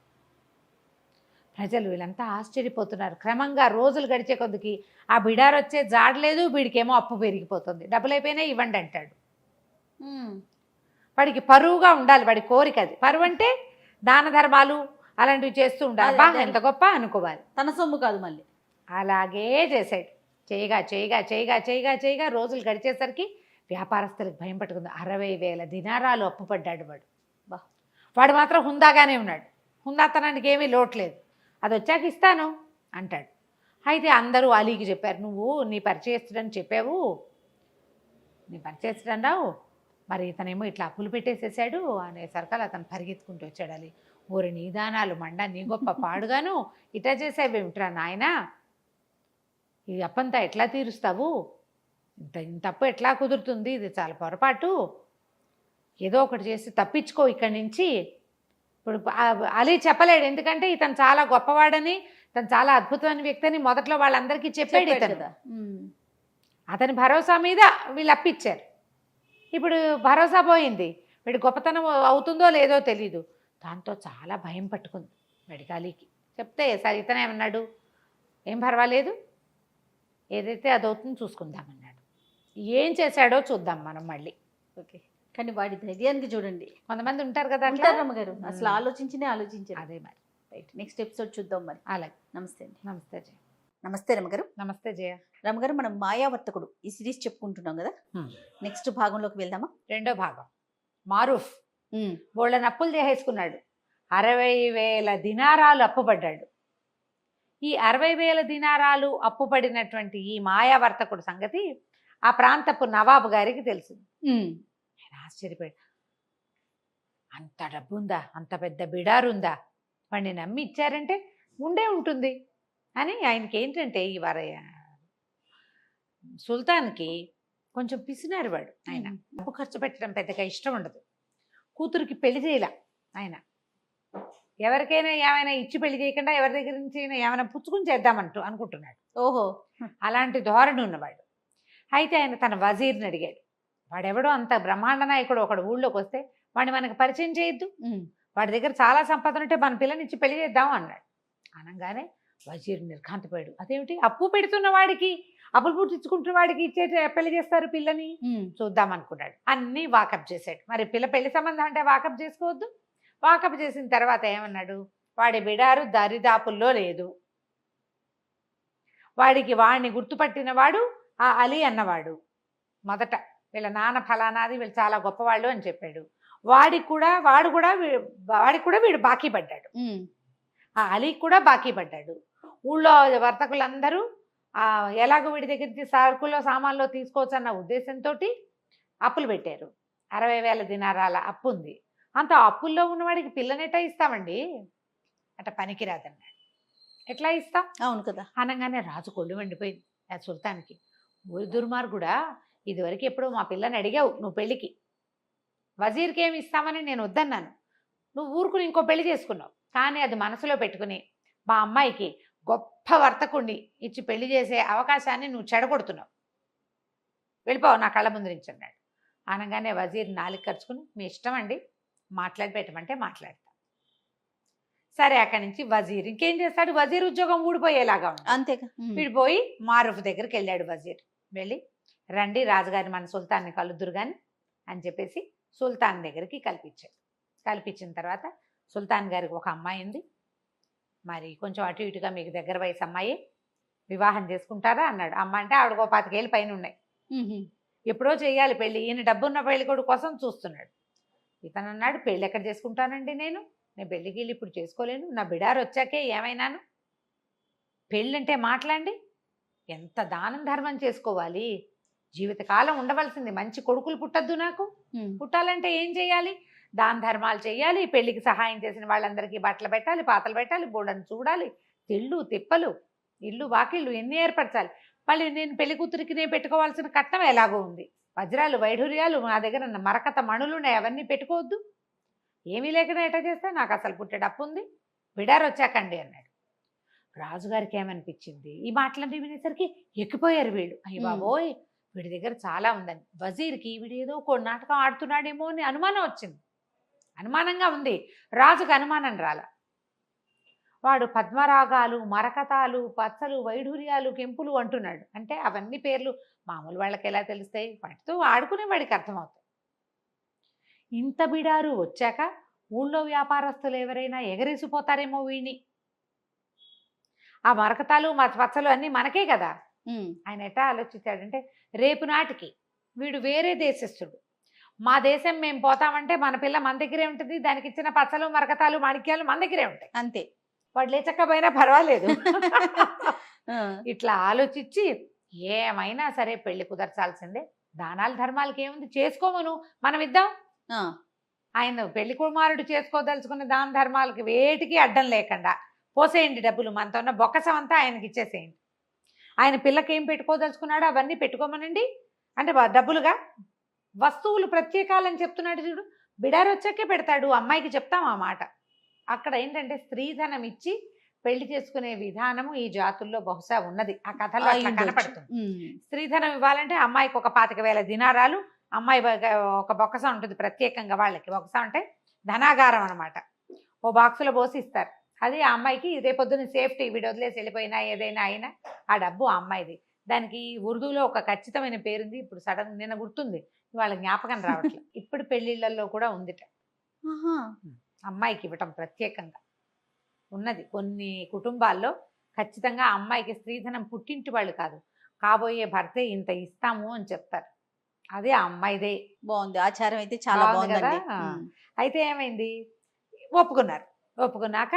ప్రజలు వీళ్ళంతా ఆశ్చర్యపోతున్నారు. క్రమంగా రోజులు గడిచే కొద్దికి ఆ బిడార్ వచ్చే జాడలేదు, వీడికేమో అప్పు పెరిగిపోతుంది. డబ్బులు అయిపోయినాయి ఇవ్వండి అంటాడు. వాడికి పరువుగా ఉండాలి, వాడి కోరిక అది. పరువు అంటే దాన ధర్మాలు అలాంటివి చేస్తూ ఉండాలి. బా ఎంత గొప్ప అనుకోవాలి, తన సొమ్ము కాదు మళ్ళీ. అలాగే చేశాడు. చేయగా చేయగా చేయగా చేయగా చేయగా రోజులు గడిచేసరికి వ్యాపారస్తులకు భయం పట్టుకుంది. 60,000 దినారాలు అప్పు పడ్డాడు వాడు. వాడు మాత్రం హుందాగానే ఉన్నాడు, హుందాతనానికి ఏమీ లోట్లేదు. అది వచ్చాక ఇస్తాను అంటాడు. అయితే అందరూ అలీకి చెప్పారు, నువ్వు నీ పరిచయస్తుడని చెప్పావు, నీ పరిచయస్తుడన్నావు, మరి ఇతనేమో ఇట్లా అప్పులు పెట్టేసేసాడు అనేసరికల్ అతను పరిగెత్తుకుంటూ వచ్చాడు. అలీ, ఊరి నీ దానాలు మండ, నీ గొప్ప పాడుగాను ఇట్లా చేసేవేమిట్రా నాయనా, ఈ అప్పంతా ఎట్లా తీరుస్తావు, ఇంత అప్పు ఎట్లా కుదురుతుంది, ఇది చాలా పొరపాటు, ఏదో ఒకటి చేసి తప్పించుకో ఇక్కడి నుంచి. ఇప్పుడు అలీ చెప్పలేడు, ఎందుకంటే ఇతను చాలా గొప్పవాడని, తను చాలా అద్భుతమైన వ్యక్తి అని మొదట్లో వాళ్ళందరికీ చెప్పాడు ఇతను. అతని భరోసా మీద వీళ్ళు అప్పిచ్చారు. ఇప్పుడు భరోసా పోయింది, వీడి గొప్పతనం అవుతుందో లేదో తెలీదు. దాంతో చాలా భయం పట్టుకుంది వాడికి అలీకి. చెప్తే సరే ఇతను ఏమన్నాడు, ఏం పర్వాలేదు, ఏదైతే అది అవుతుందో చూసుకుందామన్నాడు. ఏం చేశాడో చూద్దాం మనం మళ్ళీ. ఓకే, కానీ వాడి ధైర్యానికి చూడండి. కొంతమంది ఉంటారు కదా రమ్మగారు, అసలు ఆలోచించారు. అదే మరి. రైట్, నెక్స్ట్ ఎపిసోడ్ చూద్దాం మరి. అలాగే. నమస్తే అండి. నమస్తే జయ. నమస్తే రమ్మగారు. నమస్తే జయ. రమ్మగారు, మనం మాయావర్తకుడు ఈ సిరీస్ చెప్పుకుంటున్నాం కదా, నెక్స్ట్ భాగంలోకి వెళ్దామా? రెండో భాగం. మారూఫ్ బోళ్ళని అప్పులు చేసేసుకున్నాడు. 60,000 దినారాలు అప్పుపడ్డాడు. ఈ 60,000 దినారాలు అప్పుపడినటువంటి ఈ మాయావర్తకుడు సంగతి ఆ ప్రాంతపు నవాబు గారికి తెలిసింది. ఆయన ఆశ్చర్యపోయాడు. అంత డబ్బు ఉందా, అంత పెద్ద బిడారుందా, వాడిని నమ్మి ఇచ్చారంటే ఉండే ఉంటుంది అని. ఆయనకి ఏంటంటే ఈ సుల్తాన్కి కొంచెం పిసినారు వాడు. ఆయన డబ్బు ఖర్చు పెట్టడం పెద్దగా ఇష్టం ఉండదు. కూతురికి పెళ్లి చేయలే ఆయన. ఎవరికైనా ఏమైనా ఇచ్చి పెళ్లి చేయకుండా ఎవరి దగ్గర నుంచి ఏమైనా పుచ్చుకుని చేద్దామంటూ అనుకుంటున్నాడు. ఓహో, అలాంటి ధోరణి ఉన్నవాడు. అయితే ఆయన తన వజీర్ని అడిగాడు, వాడెవడో అంత బ్రహ్మాండ నాయకుడు ఒకడు ఊళ్ళోకి వస్తే వాడిని మనకు పరిచయం చేయొద్దు, వాడి దగ్గర చాలా సంపద ఉంటే మన పిల్లని ఇచ్చి పెళ్లి చేద్దాం అన్నాడు. అనగానే వజీర్ నిర్ఘాంతపోయాడు. అదేమిటి, అప్పు పెడుతున్న వాడికి, అప్పులు పుట్టించుకుంటున్న వాడికి ఇచ్చే పెళ్లి చేస్తారు పిల్లని, చూద్దాం అనుకున్నాడు. అన్నీ వాకప్ చేశాడు. మరి పెళ్లి సంబంధం అంటే వాకప్ చేసుకోవద్దు. వాకప్ చేసిన తర్వాత ఏమన్నాడు, వాడి బిడారు దరిదాపుల్లో లేదు, వాడిని గుర్తుపట్టిన వాడు ఆ అలీ అన్నవాడు. మొదట వీళ్ళ నాన్న ఫలానాది, వీళ్ళు చాలా గొప్పవాళ్ళు అని చెప్పాడు. వాడికి కూడా వీడు బాకీ పడ్డాడు. ఆ అలీకి కూడా బాకీ పడ్డాడు. ఊళ్ళో వర్తకులందరూ ఎలాగో వీడి దగ్గర నుంచి సరుకుల్లో సామాన్లో తీసుకోవచ్చు అన్న ఉద్దేశంతో అప్పులు పెట్టారు. 60,000 దినారాల అప్పు ఉంది. అంత అప్పుల్లో ఉన్నవాడికి పిల్లనెట్టా ఇస్తామండి, అట్ట పనికిరాదన్నాడు. ఎట్లా ఇస్తాం? అవును కదా. అనగానే రాజు కొళ్ళు మండిపోయింది ఆ సుల్తాన్కి. ఊరి దుర్మార్గుడా, ఇదివరకు ఎప్పుడో మా పిల్లని అడిగావు నువ్వు పెళ్ళికి, వజీర్కి ఏమి ఇస్తామని నేను వద్దన్నాను, నువ్వు ఊరుకుని ఇంకో పెళ్లి చేసుకున్నావు. కానీ అది మనసులో పెట్టుకుని మా అమ్మాయికి గొప్ప వర్తకుణ్ణి ఇచ్చి పెళ్లి చేసే అవకాశాన్ని నువ్వు చెడగొడుతున్నావు, వెళ్ళిపోవు నా కళ్ళ ముందు నుంచి అన్నాడు. అనగానే వజీర్ నాలుగు ఖర్చుకుని మీ ఇష్టం అండి, మాట్లాడి పెట్టమంటే మాట్లాడతా. సరే అక్కడి నుంచి వజీర్ ఇంకేం చేస్తాడు, వజీర్ ఉద్యోగం ఊడిపోయేలాగా ఉంది అంతేగా. విడిపోయి మారూఫ్ దగ్గరికి వెళ్ళాడు. వజీర్ వెళ్ళి రండి రాజుగారి మన సుల్తాన్ని కలుద్దురు కానీ అని చెప్పేసి సుల్తాన్ దగ్గరికి కల్పించాడు. కల్పించిన తర్వాత సుల్తాన్ గారికి ఒక అమ్మాయి ఉంది, మరి కొంచెం అటు ఇటుగా మీకు దగ్గర వయసు అమ్మాయి, వివాహం చేసుకుంటారా అన్నాడు. అమ్మ అంటే ఆవిడకో 25 ఏళ్ళు పైన ఉన్నాయి, ఎప్పుడో చేయాలి పెళ్ళి, ఈయన డబ్బున్న పెళ్లి కొడు కోసం చూస్తున్నాడు. ఇతను అన్నాడు పెళ్ళి ఎక్కడ చేసుకుంటానండి, నేను పెళ్ళికి వెళ్ళి ఇప్పుడు చేసుకోలేను, నా బిడారు వచ్చాకే ఏమైనాను, పెళ్ళంటే మాట్లాడండి, ఎంత దానం ధర్మం చేసుకోవాలి, జీవితకాలం ఉండవలసింది, మంచి కొడుకులు పుట్టద్దు నాకు, పుట్టాలంటే ఏం చేయాలి, దాన ధర్మాలు చేయాలి, పెళ్లికి సహాయం చేసిన వాళ్ళందరికీ బట్టలు పెట్టాలి, పాతలు పెట్టాలి, బోడని చూడాలి, తిళ్ళు తిప్పలు, ఇల్లు వాకిళ్ళు ఎన్ని ఏర్పరచాలి, మళ్ళీ నేను పెళ్లి కూతురికి నేను పెట్టుకోవాల్సిన కట్నం ఎలాగో ఉంది, వజ్రాలు వైఢూర్యాలు నా దగ్గర మరకత మణులు ఉన్నాయి, అవన్నీ పెట్టుకోవద్దు, ఏమీ లేకుండా ఎట్లా చేస్తే నాకు అసలు పుట్టేటప్పు ఉంది, బిడారు వచ్చాకండి అన్నాడు. రాజుగారికి ఏమనిపించింది, ఈ మాటలన్నీ వినేసరికి ఎక్కిపోయారు వీళ్ళు, అయ్యి బాబోయ్ వీడి దగ్గర చాలా ఉందని. వజీర్కి వీడు ఏదో ఒక నాటకం ఆడుతున్నాడేమో అని అనుమానం వచ్చింది, అనుమానంగా ఉంది. రాజుకు అనుమానం రాల. వాడు పద్మరాగాలు, మరకతాలు, పచ్చలు, వైఢూర్యాలు, కెంపులు అంటున్నాడు. అంటే అవన్నీ పేర్లు మామూలు వాళ్ళకి ఎలా తెలుస్తాయి, వాటితో ఆడుకునే వాడికి అర్థమవుతాయి. ఇంత బిడారు వచ్చాక ఊళ్ళో వ్యాపారస్తులు ఎవరైనా ఎగరేసిపోతారేమో వీడిని, ఆ మరకతాలు పచ్చలు అన్నీ మనకే కదా. ఆయన ఎట్టా ఆలోచించాడంటే రేపు నాటికి వీడు వేరే దేశస్థుడు, మా దేశం మేము పోతామంటే మన పిల్ల మన దగ్గరే ఉంటుంది, దానికి ఇచ్చిన పచ్చలు మరకతాలు మాణిక్యాలు మన దగ్గరే ఉంటాయి, అంతే, వాడు లేచకపోయినా పర్వాలేదు. ఇట్లా ఆలోచించి ఏమైనా సరే పెళ్లి కుదర్చాల్సిందే, దానాలు ధర్మాలకి ఏముంది, చేసుకోమను మనం ఇద్దాం. ఆయన పెళ్లి కుమారుడు చేసుకోదలుచుకున్న దాన ధర్మాలకి వేటికి అడ్డం లేకుండా పోసేయండి, డబ్బులు మనతో ఉన్న బొక్కసం అంతా ఆయనకి ఇచ్చేసేయండి, ఆయన పిల్లకి ఏం పెట్టుకోదలుచుకున్నాడో అవన్నీ పెట్టుకోమనండి. అంటే డబ్బులుగా వస్తువులు ప్రత్యేకాలని చెప్తున్నాడు చూడు, బిడారు వచ్చాకే పెడతాడు, అమ్మాయికి చెప్తాం ఆ మాట. అక్కడ ఏంటంటే స్త్రీధనం ఇచ్చి పెళ్లి చేసుకునే విధానము ఈ జాతుల్లో బహుశా ఉన్నది, ఆ కథలో అట్లా కనపడుతుంది. స్త్రీధనం ఇవ్వాలంటే అమ్మాయికి ఒక 25,000 దినారాలు, అమ్మాయి ఒక బొక్కసం ఉంటుంది ప్రత్యేకంగా వాళ్ళకి, బొక్కసం అంటే ధనాగారం అనమాట, ఓ బాక్సులో పోసి ఇస్తారు. అది ఆ అమ్మాయికి రేపొద్దున సేఫ్టీ, వీడు వదిలేసి వెళ్ళిపోయినా ఏదైనా అయినా ఆ డబ్బు ఆ అమ్మాయిది. దానికి ఉర్దూలో ఒక ఖచ్చితమైన పేరుంది, ఇప్పుడు సడన్ నిన్న గుర్తుంది, వాళ్ళ జ్ఞాపకం రావట్లేదు. ఇప్పుడు పెళ్లిళ్లలో కూడా ఉందిట, అమ్మాయికి ఇవ్వటం ప్రత్యేకంగా ఉన్నది. కొన్ని కుటుంబాల్లో ఖచ్చితంగా అమ్మాయికి స్త్రీధనం పుట్టింటి వాళ్ళు కాదు, కాబోయే భర్తే ఇంత ఇస్తాము అని చెప్తారు, అదే ఆ అమ్మాయిదే. బాగుంది, ఆచారం అయితే చాలా బాగుంది కదా. అయితే ఏమైంది, ఒప్పుకున్నాక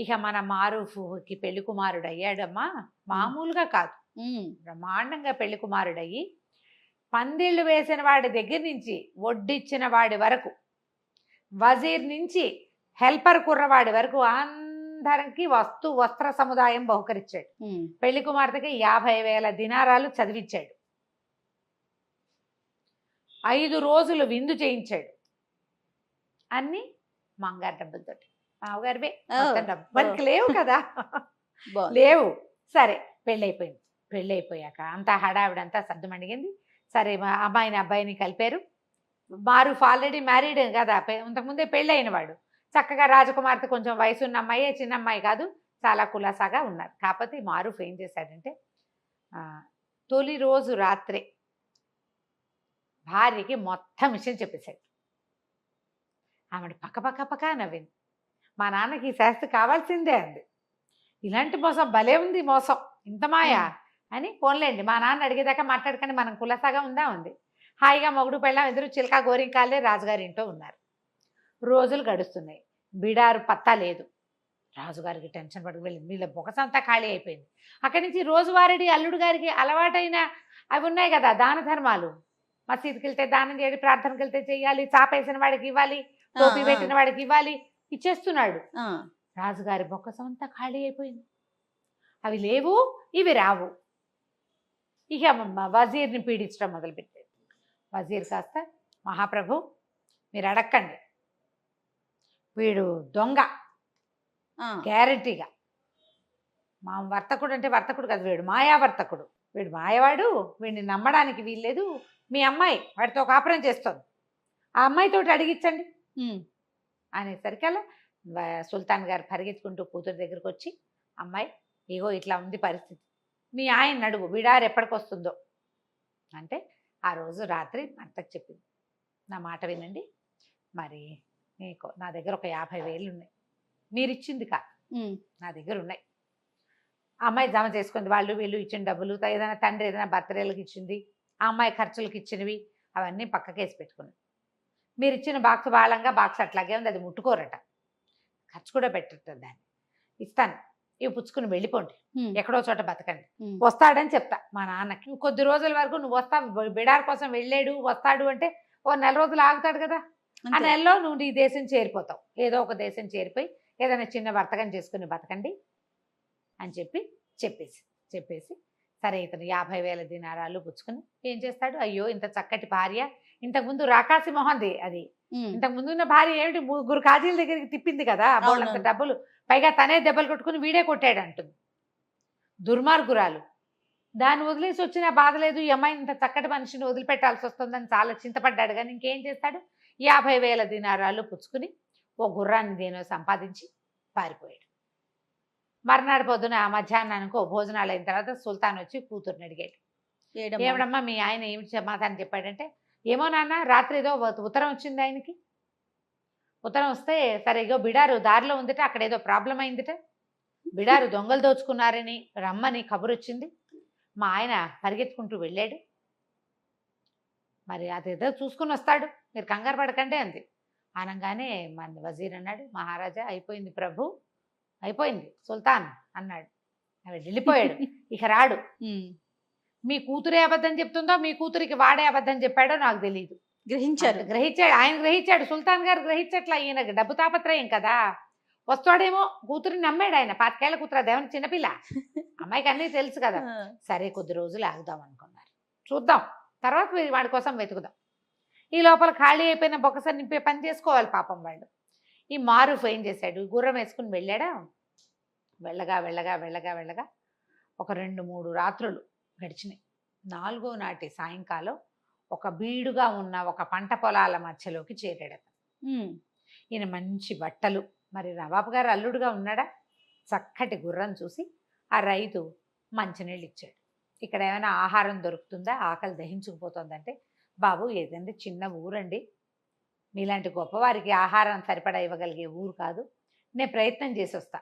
ఇక మన మారూఫ్కి పెళ్లి కుమారుడు అయ్యాడమ్మా, మామూలుగా కాదు, బ్రహ్మాండంగా పెళ్లి కుమారుడయ్యి పందిళ్ళు వేసిన వాడి దగ్గర నుంచి వడ్డిచ్చిన వాడి వరకు, వజీర్ నుంచి హెల్పర్ కుర్రవాడి వరకు అందరికి వస్త్ర సముదాయం బహుకరించాడు. పెళ్లి కుమార్తెకి 50,000 దినారాలు చదివించాడు, 5 రోజులు విందు చేయించాడు, అన్ని మంగారు డబ్బులతోటి, మామగారివే డబ్బు, మనకి లేవు కదా, లేవు. సరే పెళ్ళైపోయాక అంతా హడావిడంతా సర్దుమణిగింది. సరే అమ్మాయిని అబ్బాయిని కలిపారు. మారూఫ్ ఆల్రెడీ మ్యారీడ్ కదా, ఇంతకుముందే పెళ్ళైన వాడు, చక్కగా రాజకుమార్తె కొంచెం వయసున్న అమ్మాయి, చిన్న అమ్మాయి కాదు, చాలా కులాసాగా ఉన్నారు. కాకపోతే మారూఫ్ ఏం చేశాడంటే తొలి రోజు రాత్రే భార్యకి మొత్తం విషయం చెప్పేశాడు. ఆవిడ పక్క నవ్వింది, మా నాన్నకి ఈ శాస్త్రి కావాల్సిందే అంది. ఇలాంటి మోసం భలే ఉంది, మోసం ఇంత మాయా అని. పోన్లేండి మా నాన్న అడిగేదాకా మాట్లాడకండి, మనం కులసాగా ఉందా ఉంది. హాయిగా మొగుడు పెళ్ళాం ఎదురు చిలకా గోరింకాలే రాజుగారి ఇంట్లో ఉన్నారు. రోజులు గడుస్తున్నాయి, బిడారు పత్తా లేదు. రాజుగారికి టెన్షన్ పడుకు వెళ్ళింది, వీళ్ళ బొకసంతా ఖాళీ అయిపోయింది. అక్కడి నుంచి రోజువారీ అల్లుడు గారికి అలవాటైన అవి ఉన్నాయి కదా, దాన ధర్మాలు. మసీదుకి వెళ్తే దానం చేయాలి, ప్రార్థనకి వెళ్తే చేయాలి, చాపేసిన వాడికి ఇవ్వాలి, టోపీ పెట్టిన వాడికి ఇవ్వాలి, ఇచ్చేస్తున్నాడు. రాజుగారి బొక్కసం అంతా ఖాళీ అయిపోయింది. అవి లేవు, ఇవి రావు. ఇక వజీర్ని పీడించడం మొదలుపెట్టాడు. వజీర్ కాస్త, మహాప్రభు మీరు అడక్కండి, వీడు దొంగ గ్యారంటీగా. మా వర్తకుడు అంటే వర్తకుడు కదా, వీడు మాయావర్తకుడు, వీడు మాయవాడు, వీడిని నమ్మడానికి వీల్లేదు. మీ అమ్మాయి వాడితో కాపురం చేస్తుంది, ఆ అమ్మాయితోటి అడిగించండి అనేసరికల్లా సుల్తాన్ గారు పరిగెత్తుకుంటూ కూతురు దగ్గరికి వచ్చి, అమ్మాయి ఇగో ఇట్లా ఉంది పరిస్థితి, మీ ఆయన అడుగు బిడారు ఎప్పటికి వస్తుందో అంటే, ఆ రోజు రాత్రి భర్తకు చెప్పింది, నా మాట వినండి, మరి మీకు నా దగ్గర ఒక 50,000 ఉన్నాయి, మీరు ఇచ్చింది కాదు, నా దగ్గర ఉన్నాయి. ఆ అమ్మాయి జమ చేసుకుంది, వాళ్ళు వీళ్ళు ఇచ్చిన డబ్బులు, ఏదైనా తండ్రి ఏదైనా బర్త్డేలకు ఇచ్చింది, ఆ అమ్మాయి ఖర్చులకు ఇచ్చినవి అవన్నీ పక్కకేసి పెట్టుకున్నాయి. మీరు ఇచ్చిన బాక్స్ బాళంగా బాక్స్ అట్లాగే ఉంది, అది ముట్టుకోరట, ఖర్చు కూడా పెట్టట్టు, దాన్ని ఇస్తాను, ఇవి పుచ్చుకుని వెళ్ళిపోండి, ఎక్కడో చోట బతకండి. వస్తాడని చెప్తా మా నాన్నకి, కొద్ది రోజుల వరకు నువ్వు వస్తావు, బిడార్ కోసం వెళ్ళాడు వస్తాడు అంటే ఓ 4 రోజులు ఆగుతాడు కదా, ఆ నెలలో నువ్వు ఈ దేశం చేరిపోతావు, ఏదో ఒక దేశం చేరిపోయి ఏదైనా చిన్న వర్తకం చేసుకుని బతకండి అని చెప్పేసి సరే ఇతను 50,000 దినారాలు పుచ్చుకుని ఏం చేస్తాడు, అయ్యో ఇంత చక్కటి భార్య, ఇంతకుముందు రాకాసి మొహంది అది, ఇంతకుముందు ఉన్న భార్య ఏమిటి 3 కాజీల దగ్గరికి తిప్పింది కదా, బోళ్ళంత డబ్బులు, పైగా తనే దెబ్బలు కొట్టుకుని వీడే కొట్టాడు అంటుంది, దుర్మార్గురాలు. దాన్ని వదిలేసి వచ్చినా బాధ లేదు, ఈ అమ్మాయిని ఇంత చక్కటి మనిషిని వదిలిపెట్టాల్సి వస్తుందని చాలా చింతపడ్డాడు. కానీ ఇంకేం చేస్తాడు, 50,000 దినారాలు పుచ్చుకుని ఓ గుర్రాన్ని దేనో సంపాదించి పారిపోయాడు. మర్నాడు పొద్దున మధ్యాహ్నానికి ఓ భోజనాలు అయిన తర్వాత సుల్తాన్ వచ్చి కూతుర్ని అడిగాడు, ఏమిడమ్మా మీ ఆయన ఏమి సమాధానం చెప్పాడంటే, ఏమో నాన్న రాత్రి ఏదో ఉత్తరం వచ్చింది ఆయనకి, ఉత్తరం వస్తే సరే ఇగో బిడారు దారిలో ఉందిట, అక్కడ ఏదో ప్రాబ్లం అయిందిట, బిడారు దొంగలు దోచుకున్నారని రమ్మని కబురు వచ్చింది, మా ఆయన పరిగెత్తుకుంటూ వెళ్ళాడు, మరి అదేదో చూసుకుని వస్తాడు, మీరు కంగారు పడకండి అంది. అనగానే మన వజీర్ అన్నాడు, మహారాజా అయిపోయింది ప్రభు, అయిపోయింది సుల్తాన్ అన్నాడు, వెళ్ళిపోయాడు, ఇక రాడు. మీ కూతురే అబద్ధం చెప్తుందో మీ కూతురికి వాడే అబద్ధం చెప్పాడో నాకు తెలియదు. గ్రహించాడు, ఆయన గ్రహించాడు, సుల్తాన్ గారు గ్రహించట్లా, ఈయన డబ్బు తాపత్రయం కదా, వస్తాడేమో, కూతురిని నమ్మాడు ఆయన, 5 ఏళ్ల కూతురు, అదేమన్నా చిన్నపిల్ల, అమ్మాయికి అన్నీ తెలుసు కదా. సరే కొద్ది రోజులు ఆగుదాం అనుకున్నారు, చూద్దాం తర్వాత వాడి కోసం వెతుకుదాం, ఈ లోపల ఖాళీ అయిపోయిన బొక్కసారి నింపే పని చేసుకోవాలి పాపం వాళ్ళు. ఈ మారూఫ్ ఏం చేశాడు, గుర్రం వేసుకుని వెళ్ళాడా, వెళ్ళగా వెళ్ళగా వెళ్ళగా వెళ్ళగా ఒక 2-3 రాత్రులు గడిచినాయి. 4వ నాటి సాయంకాలం ఒక బీడుగా ఉన్న ఒక పంట పొలాల మధ్యలోకి చేరాడు. ఈయన మంచి బట్టలు, మరి నవాబు గారు అల్లుడుగా ఉన్నాడా, చక్కటి గుర్రం చూసి ఆ రైతు మంచినీళ్ళు ఇచ్చాడు. ఇక్కడ ఏమైనా ఆహారం దొరుకుతుందా, ఆకలి దహించుకుపోతుందంటే, బాబు ఏదండి చిన్న ఊరండి, మీలాంటి గొప్పవారికి ఆహారం సరిపడా ఇవ్వగలిగే ఊరు కాదు, నేను ప్రయత్నం చేసి వస్తా,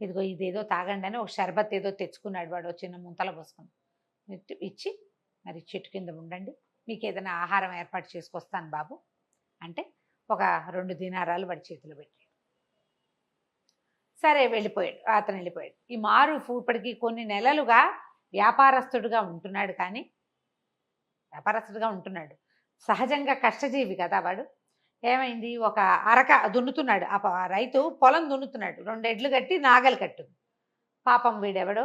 ఇదిగో ఇదేదో తాగండి అని ఒక షర్బత్ ఏదో తెచ్చుకున్నాడు వాడు, చిన్న ముంతల పోసుకుని ఇచ్చి, మరి చెట్టు కింద ఉండండి, మీకు ఏదైనా ఆహారం ఏర్పాటు చేసుకొస్తాను బాబు అంటే ఒక 2 దినారాలు వాడి చేతిలో పెట్టాడు. సరే వెళ్ళిపోయాడు, అతను వెళ్ళిపోయాడు. ఈ మారూఫ్ ఇప్పటికీ కొన్ని నెలలుగా వ్యాపారస్తుడుగా ఉంటున్నాడు, కానీ వ్యాపారస్తుడుగా ఉంటున్నాడు, సహజంగా కష్టజీవి కదా వాడు. ఏమైంది, ఒక అరక దున్నుతున్నాడు, ఆ రైతు పొలం దున్నుతున్నాడు, 2 ఎడ్లు కట్టి నాగలు కట్టుంది. పాపం వీడెవడో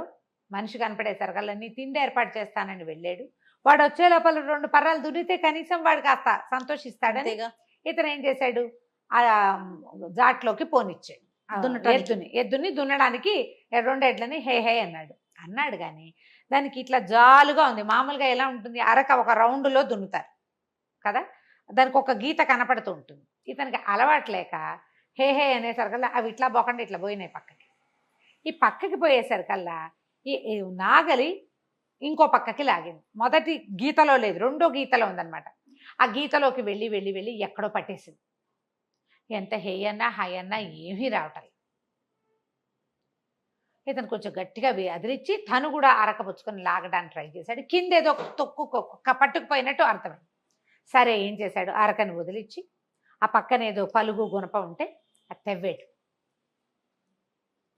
మనిషి కనపడేసరికల్లా తిండి ఏర్పాటు చేస్తానని వెళ్ళాడు. వాడు వచ్చే లోపల 2 పర్రాలు దున్నితే కనీసం వాడు కాస్త సంతోషిస్తాడని ఇతను ఏం చేశాడు, ఆ జాట్లోకి పోనిచ్చాడు, ఎద్దుని దున్నడానికి 2 ఎడ్లని హే హే అన్నాడు కానీ దానికి ఇట్లా జాలుగా ఉంది. మామూలుగా ఎలా ఉంటుంది, అరక ఒక రౌండ్లో దున్నుతారు కదా, దానికి ఒక గీత కనపడుతూ ఉంటుంది. ఇతనికి అలవాటు లేక హే హే అనేసరికల్లా అవి ఇట్లా పోకుండా ఇట్లా పోయినాయి పక్కకి. ఈ పక్కకి పోయేసరికల్లా ఈ నాగలి ఇంకో పక్కకి లాగింది, మొదటి గీతలో లేదు, 2వ గీతలో ఉందన్నమాట. ఆ గీతలోకి వెళ్ళి వెళ్ళి వెళ్ళి ఎక్కడో పట్టేసింది. ఎంత హే అన్నా హాయ్ అన్నా ఏమీ రావటం. ఇతను కొంచెం గట్టిగా అదిరిచ్చి తను కూడా అరకపుచ్చుకొని లాగడానికి ట్రై చేశాడు. కింద ఏదో పట్టుకుపోయినట్టు అర్థమైంది. సరే ఏం చేశాడు, అరకని వదిలిచ్చి ఆ పక్కన ఏదో పలుగు గుణప ఉంటే అది తవ్వాడు.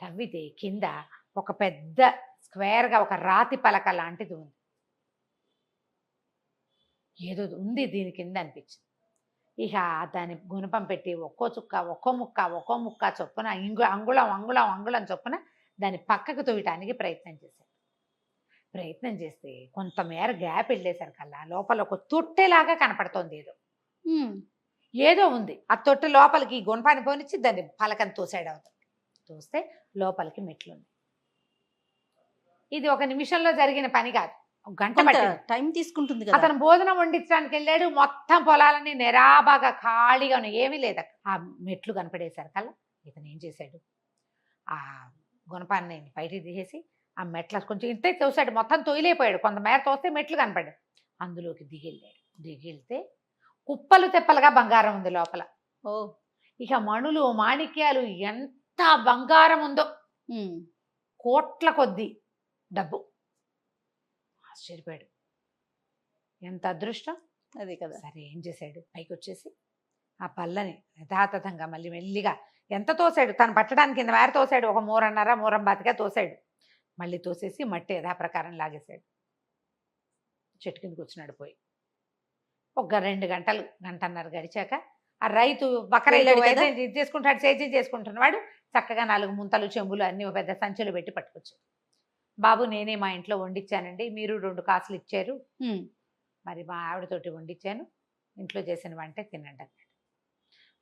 తవ్వితే కింద ఒక పెద్ద స్క్వేర్గా ఒక రాతి పలక లాంటిది ఉంది. ఏదో ఉంది దీని కింద అనిపించింది. ఇక దాని గుణపం పెట్టి ఒక్కో చుక్క ఒక్కో ముక్క చొప్పున అంగుళం చొప్పున దాన్ని పక్కకు తోయటానికి ప్రయత్నం చేశాడు. ప్రయత్నం చేస్తే కొంతమేర గ్యాప్ వెళ్ళేసరికల్లా లోపల ఒక తొట్టెలాగా కనపడుతోంది. ఏదో ఉంది. ఆ తొట్టె లోపలికి గుణపాన్ని పోనిచ్చి దాన్ని పలకని తోసాడు. అవుతుంది తోస్తే లోపలికి మెట్లుంది. ఇది ఒక నిమిషంలో జరిగిన పని కాదు, గంట పట్టింది, టైం తీసుకుంటుంది. అతను భోజనం వండించడానికి వెళ్ళాడు. మొత్తం పొలాలని నిరాబాగా ఖాళీగా ఉన్నాయి, ఏమీ లేదు. ఆ మెట్లు కనపడేసరికల్లా ఇతను ఏం చేశాడు, ఆ గుణపాన్ని బయటికి తీసేసి ఆ మెట్ల కొంచెం ఇంతే తోసాడు. మొత్తం తొయిలేపోయాడు. కొంతమేర తోస్తే మెట్లు కనపడ్డాడు. అందులోకి దిగిళ్ళాడు. దిగిళ్తే కుప్పలు తెప్పలుగా బంగారం ఉంది లోపల. ఇక మణులు మాణిక్యాలు ఎంత బంగారం ఉందో, కోట్ల కొద్దీ డబ్బు. ఆశ్చర్యపోయాడు. ఎంత అదృష్టం అదే కదా. సరే ఏం చేశాడు, పైకి వచ్చేసి ఆ పల్లని యథాతథంగా మళ్ళీ మెల్లిగా ఎంత తోసాడు, తను పట్టడానికి కింద మేర తోసాడు. ఒక మూరం బాతిగా తోసాడు. మళ్ళీ తోసేసి మట్టి యథాప్రకారం లాగేశాడు. చెట్టు కిందకి వచ్చినాడు. పోయి ఒక 2 గంటలు గంటన్నర గడిచాక ఆ రైతు బకరైతు ఇది చేసుకుంటాడు, సేద్యం చేసుకుంటున్నవాడు చక్కగా 4 ముంతలు చెంబులు అన్ని ఒక పెద్ద సంచులు పెట్టి పట్టుకొచ్చాడు. బాబు నేనే మా ఇంట్లో వండించానండి, మీరు 2 కాసులు ఇచ్చారు, మరి మా ఆవిడతోటి వండించాను, ఇంట్లో చేసిన వంటే తినండి అన్నాడు.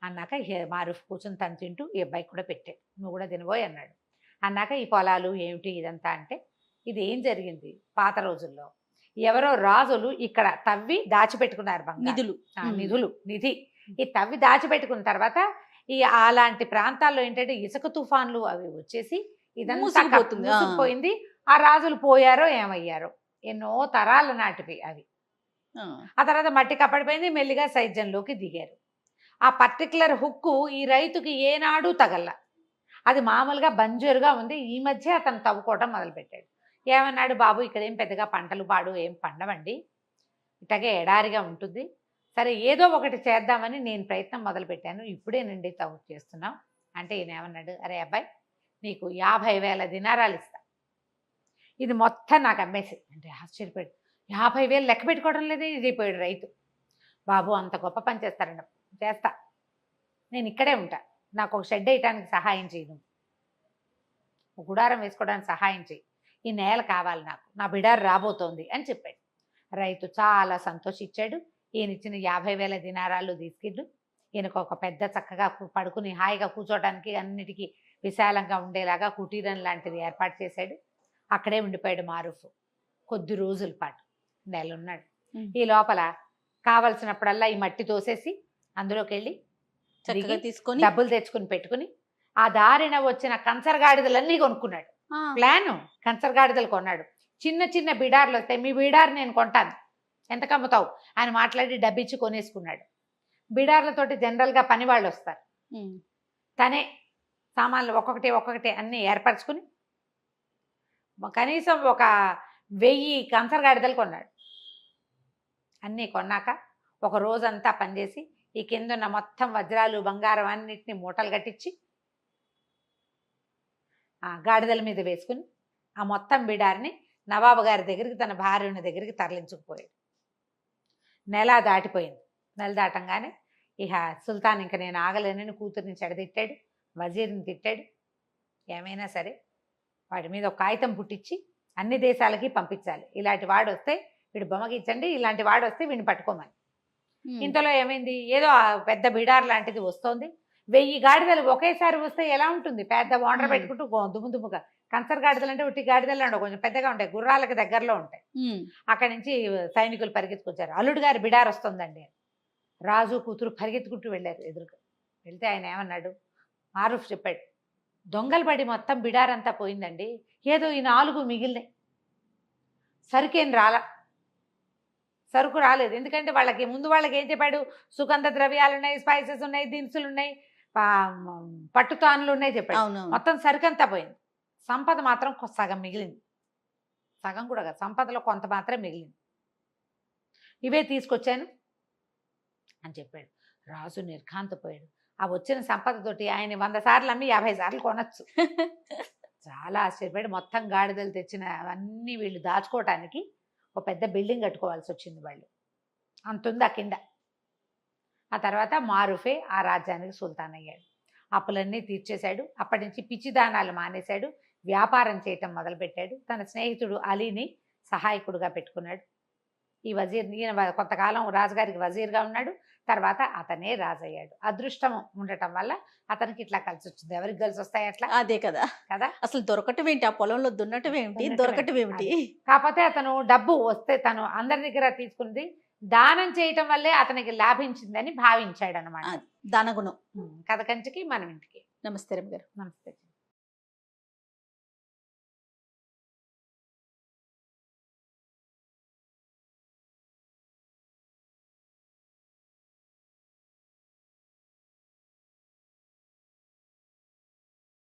అన్నాక మారుఫ్ కూర్చొని తను తింటూ ఈ అబ్బాయికి కూడా పెట్టాడు. నువ్వు కూడా తినబోయి అన్నాడు. అన్నాక ఈ పొలాలు ఏమిటి ఇదంతా అంటే, ఇది ఏం జరిగింది, పాత రోజుల్లో ఎవరో రాజులు ఇక్కడ తవ్వి దాచిపెట్టుకున్నారు నిధి. ఈ తవ్వి దాచిపెట్టుకున్న తర్వాత ఈ అలాంటి ప్రాంతాల్లో ఏంటంటే ఇసుక తుఫాన్లు అవి వచ్చేసి ఇదంతా మూసుకుపోయింది. ఆ రాజులు పోయారో ఏమయ్యారో, ఎన్నో తరాల నాటివి అవి. ఆ తర్వాత మట్టి కప్పడిపోయింది, మెల్లిగా సైద్యంలోకి దిగారు. ఆ పర్టికులర్ హుక్కు ఈ రైతుకి ఏనాడు తగల, అది మామూలుగా బంజరుగా ఉంది. ఈ మధ్య అతను తవ్వుకోవటం మొదలుపెట్టాడు. ఏమన్నాడు, బాబు ఇక్కడ ఏం పెద్దగా పంటలు పాడు ఏం పండవండి, ఇటగే ఎడారిగా ఉంటుంది, సరే ఏదో ఒకటి చేద్దామని నేను ప్రయత్నం మొదలుపెట్టాను, ఇప్పుడేనండి తవ్వు చేస్తున్నాం అంటే ఈయన ఏమన్నాడు, అరే అబ్బాయి నీకు 50,000 దినారాలు ఇస్తా, ఇది మొత్తం నాకు అమ్మేసి అంటే. ఆశ్చర్యపోయాడు. 50,000 లెక్క పెట్టుకోవడం లేదే ఇది అయిపోయాడు రైతు. బాబు అంత గొప్ప పని చేస్తారండి, చేస్తా, నేను ఇక్కడే ఉంటా, నాకు ఒక షెడ్ వేయటానికి సహాయం చేయను, ఒక గుడారం వేసుకోవడానికి సహాయం చేయి, ఈ నేల కావాలి నాకు, నా బిడారు రాబోతోంది అని చెప్పాడు. రైతు చాలా సంతోషించాడు. ఈయన ఇచ్చిన 50,000 దినారాలు తీసుకెళ్ళు, ఈయనకు ఒక పెద్ద చక్కగా పడుకుని హాయిగా కూర్చోవడానికి అన్నిటికీ విశాలంగా ఉండేలాగా కుటీరం లాంటిది ఏర్పాటు చేశాడు. అక్కడే ఉండిపోయాడు మారూఫ్ కొద్ది రోజుల పాటు, నెలన్నాడు. ఈ లోపల కావలసినప్పుడల్లా ఈ మట్టి తోసేసి అందులోకి వెళ్ళి తీసుకొని డబ్బులు తెచ్చుకుని పెట్టుకుని ఆ దారిన వచ్చిన కంచరగాడిదలన్నీ కొనుక్కున్నాడు. ప్లాను కంచరగాడిదలు కొన్నాడు. చిన్న చిన్న బిడార్లు వస్తాయి, మీ బిడారు నేను కొంటాను, ఎంత కమ్ముతావు అని మాట్లాడి డబ్బిచ్చి కొనేసుకున్నాడు. బిడార్లతోటి జనరల్గా పని వాళ్ళు వస్తారు, తనే సామాన్లు ఒక్కొక్కటి అన్నీ ఏర్పరచుకుని కనీసం ఒక 1000 కంచరగాడిదలు కొన్నాడు. అన్నీ కొన్నాక ఒక రోజంతా పనిచేసి ఈ కిందున్న మొత్తం వజ్రాలు బంగారం అన్నిటిని మూటలు కట్టించి ఆ గాడిదల మీద వేసుకుని ఆ మొత్తం బిడారిని నవాబు గారి దగ్గరికి తన భార్యని దగ్గరికి తరలించుకుపోయాడు. నెల దాటిపోయింది. నెల దాటంగానే ఇక సుల్తాన్ ఇంక నేను ఆగలేనని కూతురిని చెడదిట్టాడు, వజీర్ని తిట్టాడు. ఏమైనా సరే వాడి మీద ఒక కాగితం పుట్టించి అన్ని దేశాలకి పంపించాలి, ఇలాంటి వాడు వస్తే వీడు బొమ్మకిచ్చండి, ఇలాంటి వాడు వస్తే వీడిని పట్టుకోమని. ఇంతలో ఏమైంది, ఏదో పెద్ద బిడార్ లాంటిది వస్తోంది. 1000 గాడిదలు ఒకేసారి వస్తే ఎలా ఉంటుంది, పెద్ద వాండర్ పెట్టుకుంటూ దుమ్ముగా. కంచరగాడిదలు అంటే ఉట్టి గాడిదలు ఉండవు, కొంచెం పెద్దగా ఉంటాయి, గుర్రాలకి దగ్గరలో ఉంటాయి. అక్కడి నుంచి సైనికులు పరిగెత్తుకొచ్చారు. అల్లుడు గారి బిడార్ వస్తుందండి. రాజు కూతురు పరిగెత్తుకుంటూ వెళ్ళారు ఎదురుగా. వెళ్తే ఆయన ఏమన్నాడు, మారూఫ్ చెప్పాడు, దొంగలు పడి మొత్తం బిడారంతా పోయిందండి, ఏదో ఈ 4 మిగిలినాయి, సరుకేం సరుకు రాలేదు. ఎందుకంటే ముందు వాళ్ళకి ఏం చెప్పాడు, సుగంధ ద్రవ్యాలు ఉన్నాయి, స్పైసెస్ ఉన్నాయి, దినుసులు ఉన్నాయి, పట్టుతానులు ఉన్నాయి చెప్పాడు. మొత్తం సరుకంతా పోయింది, సంపద మాత్రం సగం మిగిలింది. సగం కూడా కాదు, సంపదలో కొంత మాత్రం మిగిలింది, ఇవే తీసుకొచ్చాను అని చెప్పాడు. రాజు నిర్ఘాంతపోయాడు. ఆ వచ్చిన సంపదతోటి ఆయన 100 సార్లు అమ్మి 50 సార్లు కొనొచ్చు. చాలా ఆశ్చర్యపడి మొత్తం గాడిదలు తెచ్చిన అవన్నీ వీళ్ళు దాచుకోవటానికి ఒక పెద్ద బిల్డింగ్ కట్టుకోవాల్సి వచ్చింది వాళ్ళు. అంతుంది ఆ కింద. ఆ తర్వాత మారుఫే ఆ రాజ్యానికి సుల్తాన్ అయ్యాడు. అప్పులన్నీ తీర్చేశాడు. అప్పటి నుంచి పిచ్చిదానాలు మానేశాడు. వ్యాపారం చేయటం మొదలుపెట్టాడు. తన స్నేహితుడు అలీని సహాయకుడుగా పెట్టుకున్నాడు. ఈ వజీర్ ఈయన కొంతకాలం రాజుగారికి వజీర్గా ఉన్నాడు. తర్వాత అతనే రాజయ్యాడు. అదృష్టం ఉండటం వల్ల అతనికి ఇట్లా కలిసి వచ్చింది. ఎవరికి కలిసి వస్తాయి అట్లా అదే కదా. కదా. అసలు దొరకటం ఏంటి, ఆ పొలంలో దున్నటం ఏమిటి, దొరకటం ఏమిటి. కాకపోతే అతను డబ్బు వస్తే తను అందరి దగ్గర తీసుకుంది దానం చేయటం వల్లే అతనికి లాభించిందని భావించాడు అనమాట. దానగుణం. కథ కంచికి మనం ఇంటికి. నమస్తే రమ్య గారు. నమస్తే.